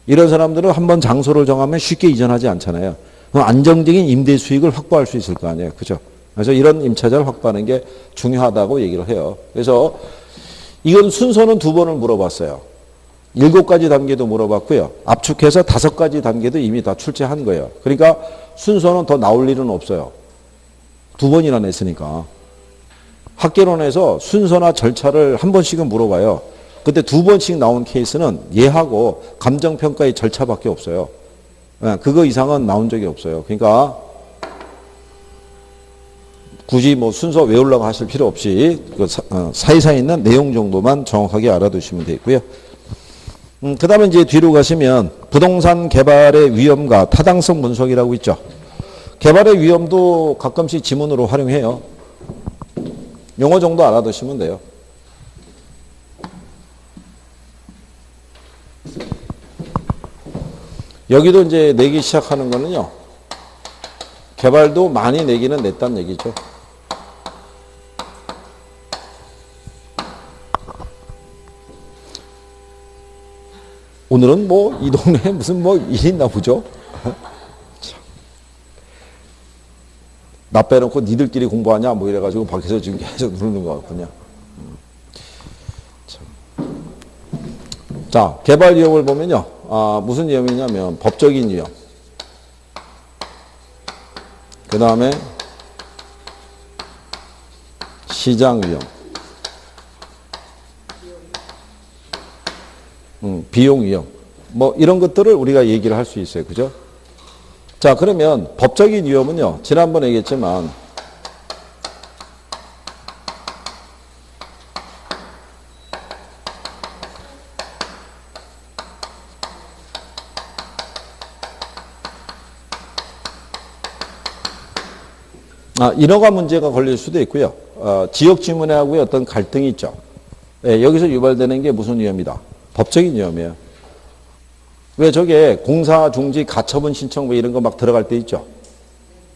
이런 사람들은 한번 장소를 정하면 쉽게 이전하지 않잖아요. 그럼 안정적인 임대 수익을 확보할 수 있을 거 아니에요. 그죠? 그래서 이런 임차자를 확보하는 게 중요하다고 얘기를 해요. 그래서 이건 순서는 2번을 물어봤어요. 7가지 단계도 물어봤고요. 압축해서 5가지 단계도 이미 다 출제한 거예요. 그러니까 순서는 더 나올 일은 없어요. 2번이나 냈으니까. 학계론에서 순서나 절차를 한 번씩은 물어봐요. 그때 2번씩 나온 케이스는 얘하고 감정평가의 절차밖에 없어요. 그거 이상은 나온 적이 없어요. 그러니까 굳이 뭐 순서 외우려고 하실 필요 없이 그 사이사이 있는 내용 정도만 정확하게 알아두시면 되고요. 그 다음에 이제 뒤로 가시면 부동산 개발의 위험과 타당성 분석이라고 있죠. 개발의 위험도 가끔씩 지문으로 활용해요. 용어 정도 알아두시면 돼요. 여기도 이제 내기 시작하는 거는요. 개발도 많이 내기는 냈다는 얘기죠. 오늘은 뭐 이 동네에 무슨 뭐 일이 있나 보죠. 나 빼놓고 니들끼리 공부하냐 뭐 이래가지고 밖에서 지금 계속 누르는 것 같군요. 자, 개발 위험을 보면요. 무슨 위험이냐면 법적인 위험. 그 다음에 시장 위험. 비용 위험. 뭐 이런 것들을 우리가 얘기를 할 수 있어요. 그죠? 자, 그러면 법적인 위험은요. 지난번에 얘기했지만 인허가 문제가 걸릴 수도 있고요. 지역 주민하고의 어떤 갈등이 있죠. 예, 여기서 유발되는 게 무슨 위험이다? 법적인 위험이에요. 왜 저게 공사 중지 가처분 신청 뭐 이런 거 막 들어갈 때 있죠.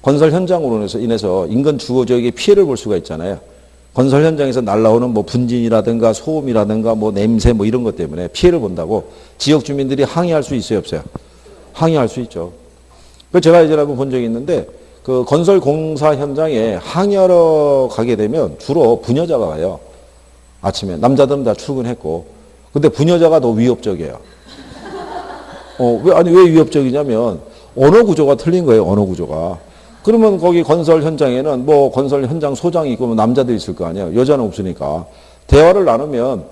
건설 현장으로 인해서 인근 주거 지역에 피해를 볼 수가 있잖아요. 건설 현장에서 날라오는 뭐 분진이라든가 소음이라든가 뭐 냄새 뭐 이런 것 때문에 피해를 본다고 지역 주민들이 항의할 수 있어요, 없어요? 항의할 수 있죠. 그 제가 예전에 한번 본 적이 있는데 그 건설 공사 현장에 항의하러 가게 되면 주로 부녀자가 가요. 아침에 남자들은 다 출근했고. 근데 부녀자가 더 위협적이에요. 왜 위협적이냐면 언어 구조가 틀린 거예요. 언어 구조가. 그러면 거기 건설 현장에는 뭐 건설 현장 소장이 있고 뭐 남자들이 있을 거 아니에요. 여자는 없으니까. 대화를 나누면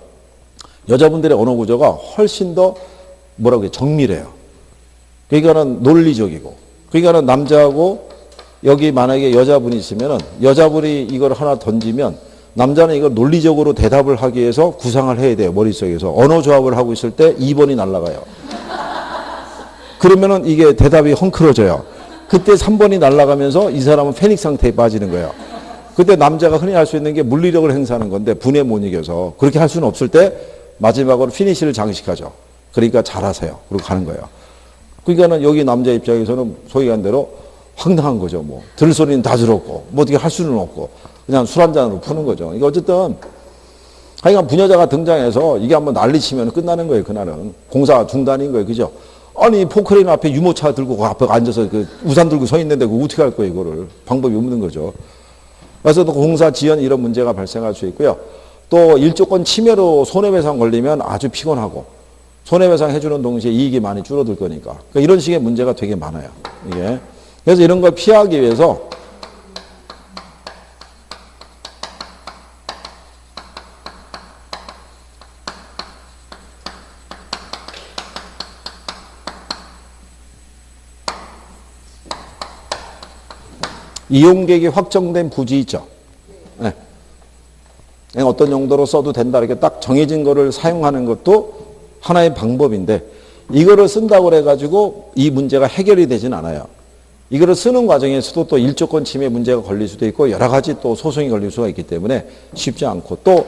여자분들의 언어 구조가 훨씬 더 뭐라고 해요? 정밀해요. 그러니까는 논리적이고. 그러니까는 남자하고 여기 만약에 여자분이 있으면은 여자분이 이걸 하나 던지면 남자는 이걸 논리적으로 대답을 하기 위해서 구상을 해야 돼요. 머릿속에서. 언어 조합을 하고 있을 때 2번이 날아가요. 그러면은 이게 대답이 헝클어져요. 그때 3번이 날아가면서 이 사람은 패닉 상태에 빠지는 거예요. 그때 남자가 흔히 할 수 있는 게 물리력을 행사하는 건데 분에 못 이겨서 그렇게 할 수는 없을 때 마지막으로 피니시를 장식하죠. 그러니까 잘하세요. 그리고 가는 거예요. 그러니까는 여기 남자 입장에서는 소위 한 대로 황당한 거죠. 뭐 들을 소리는 다 들었고 뭐 어떻게 할 수는 없고 그냥 술 한 잔으로 푸는 거죠. 이게 어쨌든 하여간 부녀자가 등장해서 이게 한번 난리치면 끝나는 거예요. 그날은 공사 중단인 거예요. 그죠? 아니 포크레인 앞에 유모차 들고 그 앞에 앉아서 그 우산 들고 서 있는데 그거 어떻게 할 거예요? 이거를 방법이 없는 거죠. 그래서 또 공사 지연 이런 문제가 발생할 수 있고요. 또 일조권 침해로 손해배상 걸리면 아주 피곤하고 손해배상 해주는 동시에 이익이 많이 줄어들 거니까. 그러니까 이런 식의 문제가 되게 많아요. 이게. 그래서 이런 걸 피하기 위해서 이용객이 확정된 부지 있죠. 네. 어떤 용도로 써도 된다 이렇게 딱 정해진 거를 사용하는 것도 하나의 방법인데 이거를 쓴다고 해가지고 이 문제가 해결이 되진 않아요. 이거를 쓰는 과정에서도 또 일조권 침해 문제가 걸릴 수도 있고 여러 가지 또 소송이 걸릴 수가 있기 때문에 쉽지 않고 또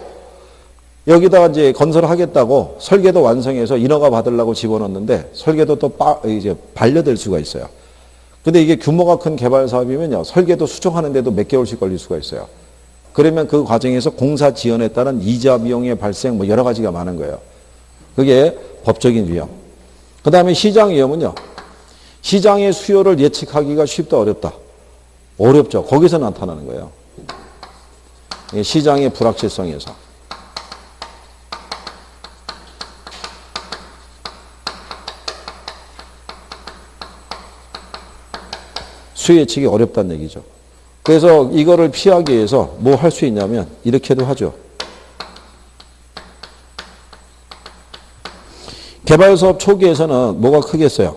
여기다가 이제 건설하겠다고 설계도 완성해서 인허가 받으려고 집어넣는데 설계도 또 이제 반려될 수가 있어요. 근데 이게 규모가 큰 개발 사업이면요. 설계도 수정하는데도 몇 개월씩 걸릴 수가 있어요. 그러면 그 과정에서 공사 지연에 따른 이자 비용의 발생 뭐 여러 가지가 많은 거예요. 그게 법적인 위험. 그 다음에 시장 위험은요. 시장의 수요를 예측하기가 쉽다 어렵다. 어렵죠. 거기서 나타나는 거예요. 시장의 불확실성에서. 수요 예측이 어렵다는 얘기죠. 그래서 이거를 피하기 위해서 뭐 할 수 있냐면 이렇게도 하죠. 개발 사업 초기에서는 뭐가 크겠어요?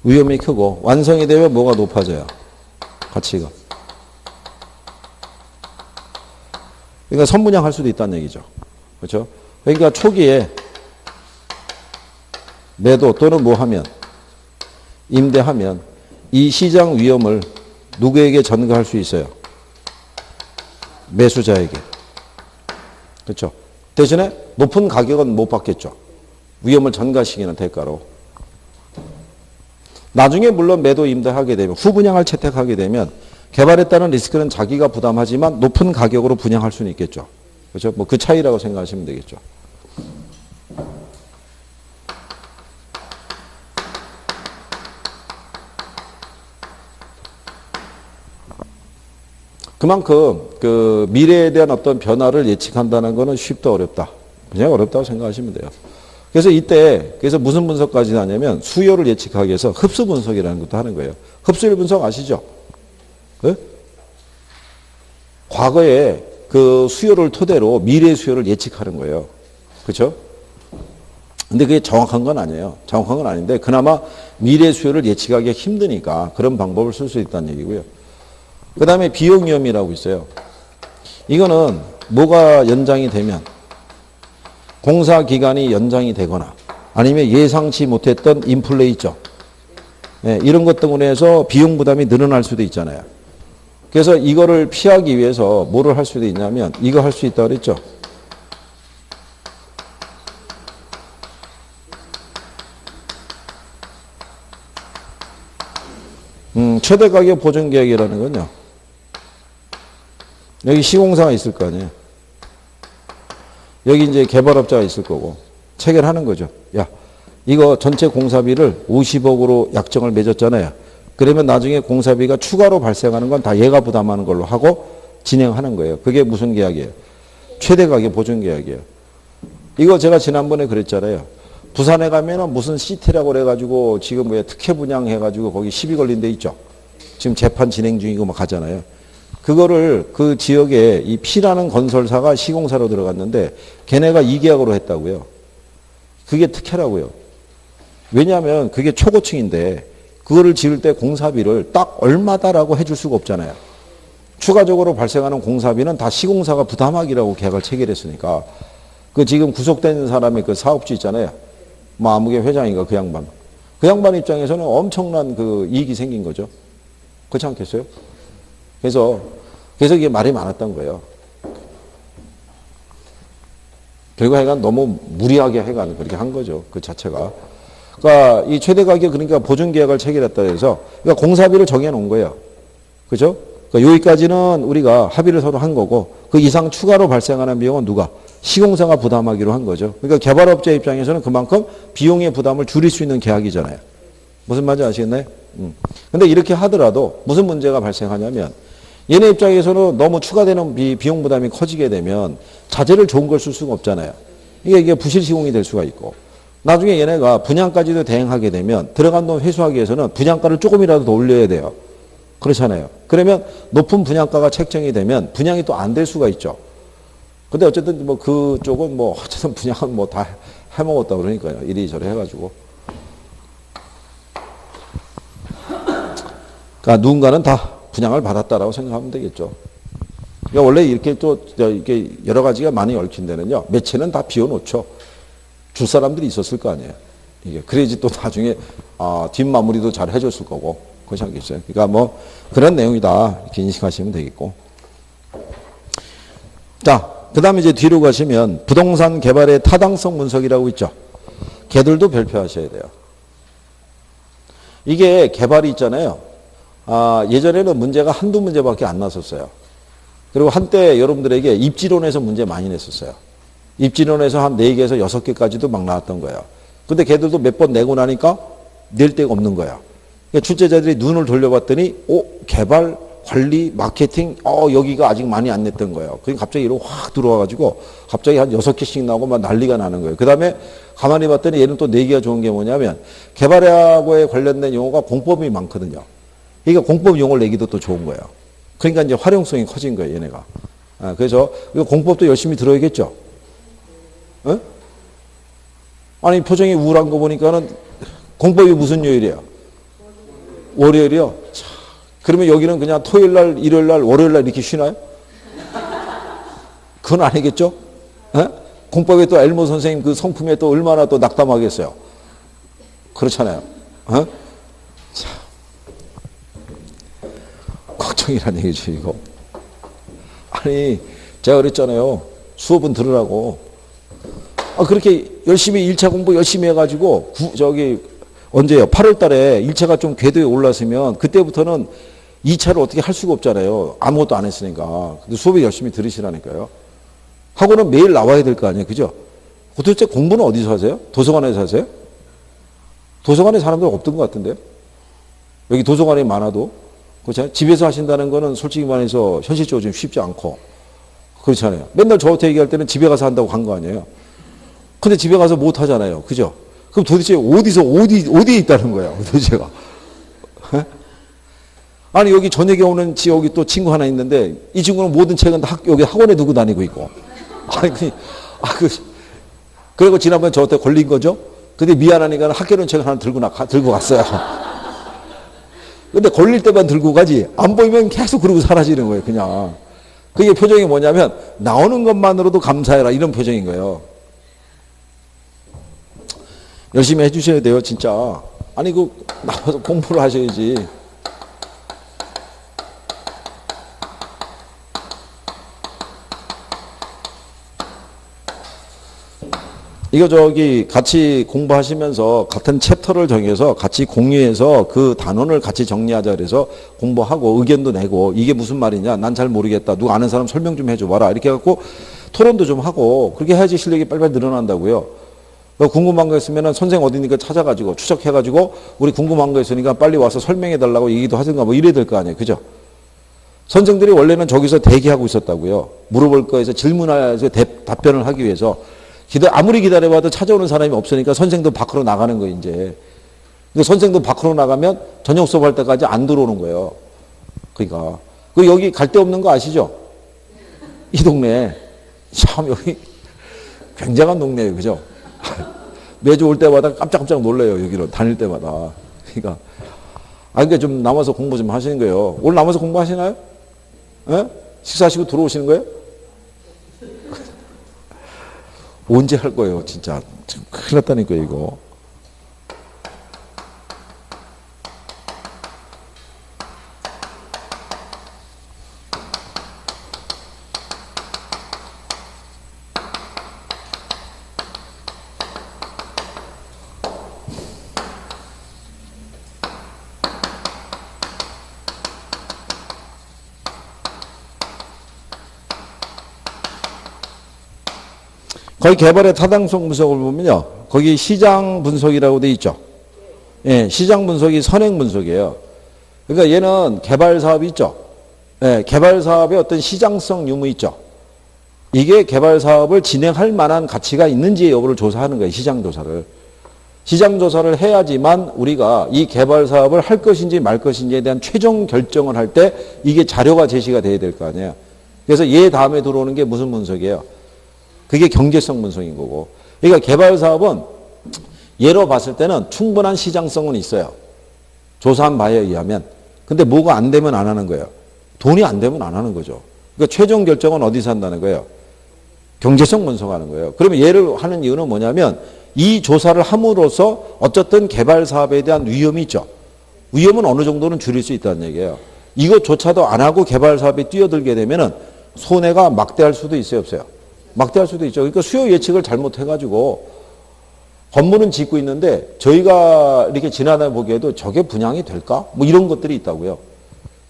위험이 크고 완성이 되면 뭐가 높아져요? 가치가. 그러니까 선분양할 수도 있다는 얘기죠. 그렇죠? 그러니까 초기에 매도 또는 뭐 하면 임대하면 이 시장 위험을 누구에게 전가할 수 있어요? 매수자에게. 그렇죠? 대신에 높은 가격은 못 받겠죠. 위험을 전가시키는 대가로. 나중에 물론 매도 임대하게 되면 후분양을 채택하게 되면 개발에 따른 리스크는 자기가 부담하지만 높은 가격으로 분양할 수는 있겠죠. 그렇죠? 뭐 그 차이라고 생각하시면 되겠죠. 그만큼 그 미래에 대한 어떤 변화를 예측한다는 것은 쉽다 어렵다. 그냥 어렵다고 생각하시면 돼요. 그래서 이때 그래서 무슨 분석까지 하냐면 수요를 예측하기 위해서 흡수 분석이라는 것도 하는 거예요. 흡수율 분석 아시죠? 네? 과거에 그 수요를 토대로 미래 수요를 예측하는 거예요. 그렇죠? 근데 그게 정확한 건 아니에요. 정확한 건 아닌데 그나마 미래 수요를 예측하기가 힘드니까 그런 방법을 쓸 수 있다는 얘기고요. 그 다음에 비용 위험이라고 있어요. 이거는 뭐가 연장이 되면 공사 기간이 연장이 되거나 아니면 예상치 못했던 인플레 있죠. 네, 이런 것 때문에 해서 비용 부담이 늘어날 수도 있잖아요. 그래서 이거를 피하기 위해서 뭐를 할 수도 있냐면 이거 할 수 있다고 그랬죠. 최대 가격 보증 계약이라는 건요. 여기 시공사가 있을 거 아니에요. 여기 이제 개발업자가 있을 거고 체결하는 거죠. 야, 이거 전체 공사비를 50억으로 약정을 맺었잖아요. 그러면 나중에 공사비가 추가로 발생하는 건 다 얘가 부담하는 걸로 하고 진행하는 거예요. 그게 무슨 계약이에요? 최대 가격 보증 계약이에요. 이거 제가 지난번에 그랬잖아요. 부산에 가면은 무슨 시티라고 그래가지고 지금 왜 특혜 분양해가지고 거기 시비 걸린 데 있죠. 지금 재판 진행 중이고 막 하잖아요. 그거를 그 지역에 이 P라는 건설사가 시공사로 들어갔는데 걔네가 이 계약으로 했다고요. 그게 특혜라고요. 왜냐하면 그게 초고층인데 그거를 지을 때 공사비를 딱 얼마다라고 해줄 수가 없잖아요. 추가적으로 발생하는 공사비는 다 시공사가 부담하기라고 계약을 체결했으니까 그 지금 구속된 사람의 그 사업주 있잖아요. 뭐 아무개 회장인가 그 양반. 그 양반 입장에서는 엄청난 그 이익이 생긴 거죠. 그렇지 않겠어요? 그래서 이게 말이 많았던 거예요. 결국 하여간 너무 무리하게 해간 그렇게 한 거죠. 그 자체가. 그러니까 이 최대 가격 그러니까 보증 계약을 체결했다 해서 그러니까 공사비를 정해 놓은 거예요. 그죠? 그러니까 여기까지는 우리가 합의를 서로 한 거고 그 이상 추가로 발생하는 비용은 누가? 시공사가 부담하기로 한 거죠. 그러니까 개발업체 입장에서는 그만큼 비용의 부담을 줄일 수 있는 계약이잖아요. 무슨 말인지 아시겠나요? 근데 이렇게 하더라도 무슨 문제가 발생하냐면 얘네 입장에서는 너무 추가되는 비용 부담이 커지게 되면 자재를 좋은 걸 쓸 수가 없잖아요. 이게 부실 시공이 될 수가 있고 나중에 얘네가 분양까지도 대행하게 되면 들어간 돈 회수하기 위해서는 분양가를 조금이라도 더 올려야 돼요. 그렇잖아요. 그러면 높은 분양가가 책정이 되면 분양이 또 안 될 수가 있죠. 근데 어쨌든 뭐 그쪽은 뭐 어쨌든 분양은 뭐 다 해먹었다 그러니까요. 이리저리 해가지고. 그러니까 누군가는 다 분양을 받았다라고 생각하면 되겠죠. 그러니까 원래 이렇게 또 이렇게 여러 가지가 많이 얽힌 데는요. 매체는 다 비워놓죠. 줄 사람들이 있었을 거 아니에요. 이게 그래야지 또 나중에 뒷마무리도 잘 해줬을 거고 그렇지 않겠어요. 그러니까 뭐 그런 내용이다 이렇게 인식하시면 되겠고. 자, 그다음에 이제 뒤로 가시면 부동산 개발의 타당성 분석이라고 있죠. 걔들도 별표하셔야 돼요. 이게 개발이 있잖아요. 예전에는 문제가 한두 문제밖에 안 났었어요. 그리고 한때 여러분들에게 입지론에서 문제 많이 냈었어요. 입지론에서 한 4개에서 6개까지도 막 나왔던 거예요. 근데 걔들도 몇 번 내고 나니까 낼 데가 없는 거야. 그러니까 출제자들이 눈을 돌려봤더니 개발, 관리, 마케팅 여기가 아직 많이 안 냈던 거예요. 그러니까 갑자기 이러고 확 들어와가지고 갑자기 한 6개씩 나오고 막 난리가 나는 거예요. 그 다음에 가만히 봤더니 얘는 또 4개가 좋은 게 뭐냐면 개발하고에 관련된 용어가 공법이 많거든요. 그러니까 공법 용어를 내기도 또 좋은 거예요. 그러니까 이제 활용성이 커진 거예요, 얘네가. 그래서 이거 공법도 열심히 들어야겠죠. 어? 아니 표정이 우울한 거 보니까는 공법이 무슨 요일이에요? 월요일이요? 자, 그러면 여기는 그냥 토요일날, 일요일날, 월요일날 이렇게 쉬나요? 그건 아니겠죠? 어? 공법에 또 엘모 선생님 그 성품에 또 얼마나 또 낙담하겠어요? 그렇잖아요. 어? 자, 걱정이란 얘기죠, 이거. 아니, 제가 그랬잖아요. 수업은 들으라고. 그렇게 열심히 1차 공부 열심히 해가지고, 언제요? 8월 달에 1차가 좀 궤도에 올랐으면, 그때부터는 2차를 어떻게 할 수가 없잖아요. 아무것도 안 했으니까. 근데 수업을 열심히 들으시라니까요. 학원은 매일 나와야 될 거 아니에요. 그죠? 도대체 공부는 어디서 하세요? 도서관에서 하세요? 도서관에 사람들 없던 것 같은데요? 여기 도서관이 많아도. 그렇잖아요. 집에서 하신다는 거는 솔직히 말해서 현실적으로 좀 쉽지 않고. 그렇잖아요. 맨날 저한테 얘기할 때는 집에 가서 한다고 간 거 아니에요. 근데 집에 가서 못 하잖아요. 그죠? 그럼 도대체 어디에 있다는 거예요. 도대체가. 아니, 여기 저녁에 오는 여기 또 친구 하나 있는데, 이 친구는 모든 책은 다 여기 학원에 두고 다니고 있고. 그리고 지난번에 저한테 걸린 거죠? 근데 미안하니까 학교는 책을 하나 들고 갔어요. 근데 걸릴 때만 들고 가지, 안 보이면 계속 그러고 사라지는 거예요, 그냥. 그게 표정이 뭐냐면, 나오는 것만으로도 감사해라, 이런 표정인 거예요. 열심히 해주셔야 돼요, 진짜. 아니, 나와서 공부를 하셔야지. 이거 같이 공부하시면서 같은 챕터를 정해서 같이 공유해서 그 단원을 같이 정리하자 그래서 공부하고 의견도 내고 이게 무슨 말이냐 난 잘 모르겠다 누가 아는 사람 설명 좀 해줘 봐라 이렇게 해갖고 토론도 좀 하고 그렇게 해야지 실력이 빨리빨리 늘어난다고요. 궁금한 거 있으면 선생님 어디니까 찾아가지고 추적해가지고 우리 궁금한 거 있으니까 빨리 와서 설명해 달라고 얘기도 하든가 뭐 이래야 될 거 아니에요. 그죠? 선생들이 원래는 저기서 대기하고 있었다고요. 물어볼 거에서 질문해서 답변을 하기 위해서 아무리 기다려봐도 찾아오는 사람이 없으니까 선생도 밖으로 나가는 거예요, 이제. 근데 선생도 밖으로 나가면 저녁 수업할 때까지 안 들어오는 거예요. 그러니까. 여기 갈 데 없는 거 아시죠? 이 동네. 참, 여기 굉장한 동네예요, 그죠? 매주 올 때마다 깜짝깜짝 놀래요, 여기로 다닐 때마다. 그러니까. 그러니까 좀 남아서 공부 좀 하시는 거예요. 오늘 남아서 공부하시나요? 예? 식사하시고 들어오시는 거예요? 언제 할 거예요, 진짜. 지금 큰일 났다니까, 이거. 거기 개발의 타당성 분석을 보면요. 거기 시장 분석이라고 돼 있죠. 예, 시장 분석이 선행 분석이에요. 그러니까 얘는 개발 사업이 있죠. 예, 개발 사업의 어떤 시장성 유무 있죠. 이게 개발 사업을 진행할 만한 가치가 있는지 여부를 조사하는 거예요. 시장 조사를. 시장 조사를 해야지만 우리가 이 개발 사업을 할 것인지 말 것인지에 대한 최종 결정을 할 때 이게 자료가 제시가 돼야 될 거 아니에요. 그래서 얘 다음에 들어오는 게 무슨 분석이에요? 그게 경제성 분석인 거고. 그러니까 개발 사업은 예로 봤을 때는 충분한 시장성은 있어요. 조사한 바에 의하면. 근데 뭐가 안 되면 안 하는 거예요. 돈이 안 되면 안 하는 거죠. 그러니까 최종 결정은 어디서 한다는 거예요? 경제성 분석하는 거예요. 그러면 얘를 하는 이유는 뭐냐면 이 조사를 함으로써 어쨌든 개발 사업에 대한 위험이 있죠. 위험은 어느 정도는 줄일 수 있다는 얘기예요. 이것조차도 안 하고 개발 사업에 뛰어들게 되면은 손해가 막대할 수도 있어요, 없어요? 막대할 수도 있죠. 그러니까 수요 예측을 잘못해가지고 건물은 짓고 있는데 저희가 이렇게 지나다 보기에도 저게 분양이 될까? 뭐 이런 것들이 있다고요.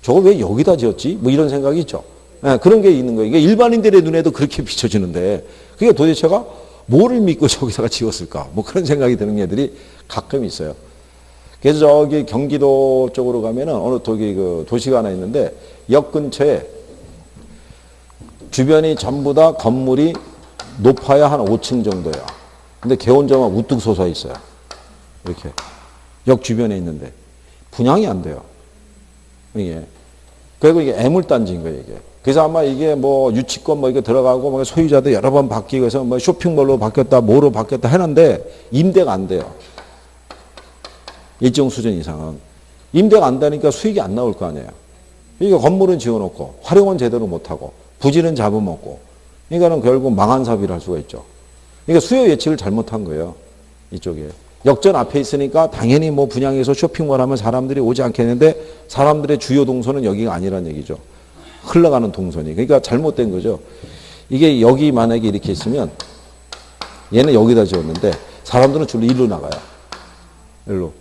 저거 왜 여기다 지었지? 뭐 이런 생각이 있죠. 네, 그런 게 있는 거예요. 이게 일반인들의 눈에도 그렇게 비춰지는데 그게 도대체가 뭐를 믿고 저기다가 지었을까? 뭐 그런 생각이 드는 애들이 가끔 있어요. 그래서 저기 경기도 쪽으로 가면은 어느 저기 그 도시가 하나 있는데 역 근처에 주변이 전부 다 건물이 높아야 한 5층 정도야. 근데 개혼자만 우뚝 솟아 있어요. 이렇게. 역 주변에 있는데. 분양이 안 돼요. 이게. 그리고 이게 애물단지인 거예요, 이게. 그래서 아마 이게 뭐 유치권 뭐 이거 들어가고 뭐 소유자도 여러 번 바뀌고 해서 뭐 쇼핑몰로 바뀌었다, 뭐로 바뀌었다 했는데 임대가 안 돼요. 일정 수준 이상은. 임대가 안 되니까 수익이 안 나올 거 아니에요. 그러니까 건물은 지어놓고 활용은 제대로 못하고 부지는 잡아먹고 그러니까는 결국 망한 사업이라 할 수가 있죠. 그러니까 수요 예측을 잘못한 거예요. 이쪽에. 역전 앞에 있으니까 당연히 뭐 분양해서 쇼핑몰 하면 사람들이 오지 않겠는데 사람들의 주요 동선은 여기가 아니란 얘기죠. 흘러가는 동선이. 그러니까 잘못된 거죠. 이게 여기 만약에 이렇게 있으면 얘는 여기다 지었는데 사람들은 줄로 일로 나가요. 일로.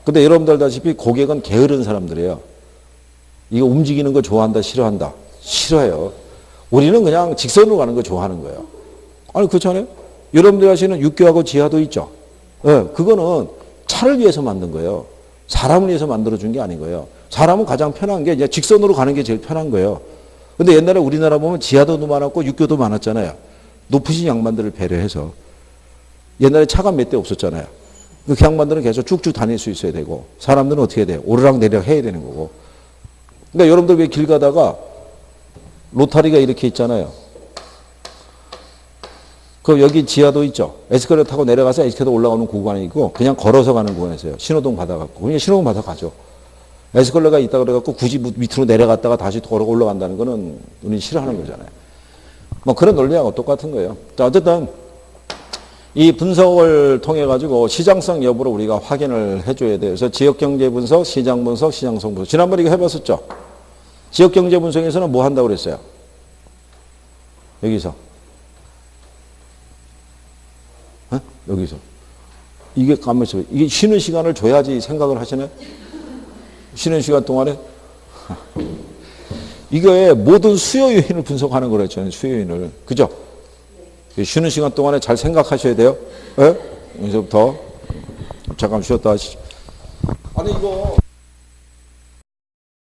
근데 여러분들 다시피 고객은 게으른 사람들이에요. 이거 움직이는 거 좋아한다, 싫어한다. 싫어해요. 우리는 그냥 직선으로 가는 거 좋아하는 거예요. 아니, 그렇지 않아요? 여러분들 하시는 육교하고 지하도 있죠? 네, 그거는 차를 위해서 만든 거예요. 사람을 위해서 만들어준 게 아닌 거예요. 사람은 가장 편한 게 이제 직선으로 가는 게 제일 편한 거예요. 근데 옛날에 우리나라 보면 지하도 많았고 육교도 많았잖아요. 높으신 양반들을 배려해서. 옛날에 차가 몇 대 없었잖아요. 그 양반들은 계속 쭉쭉 다닐 수 있어야 되고, 사람들은 어떻게 해야 돼요? 오르락내리락 해야 되는 거고. 그러니까 여러분들 왜 길 가다가 로타리가 이렇게 있잖아요. 그 여기 지하도 있죠. 에스컬레이터 타고 내려가서 에스컬레이터 올라가는 구간이 있고 그냥 걸어서 가는 구간에서요. 신호등 받아갖고. 그냥 신호등 받아가죠. 에스컬레이터가 있다 그래갖고 굳이 밑으로 내려갔다가 다시 걸어 올라간다는 거는 우리는 싫어하는 거잖아요. 뭐 그런 논리하고 똑같은 거예요. 자, 어쨌든 이 분석을 통해 가지고 시장성 여부를 우리가 확인을 해줘야 돼요. 그래서 지역경제 분석, 시장 분석, 시장성 분석. 지난번에 이거 해봤었죠. 지역경제 분석에서는 뭐 한다고 그랬어요? 여기서. 어? 여기서. 이게 가만히 있어. 이게 쉬는 시간을 줘야지 생각을 하시네. 쉬는 시간 동안에. 이거의 모든 수요 요인을 분석하는 거랬죠. 수요 요인을. 그죠? 쉬는 시간 동안에 잘 생각하셔야 돼요. 예? 여기서부터 잠깐 쉬었다 하시죠. 아니 이거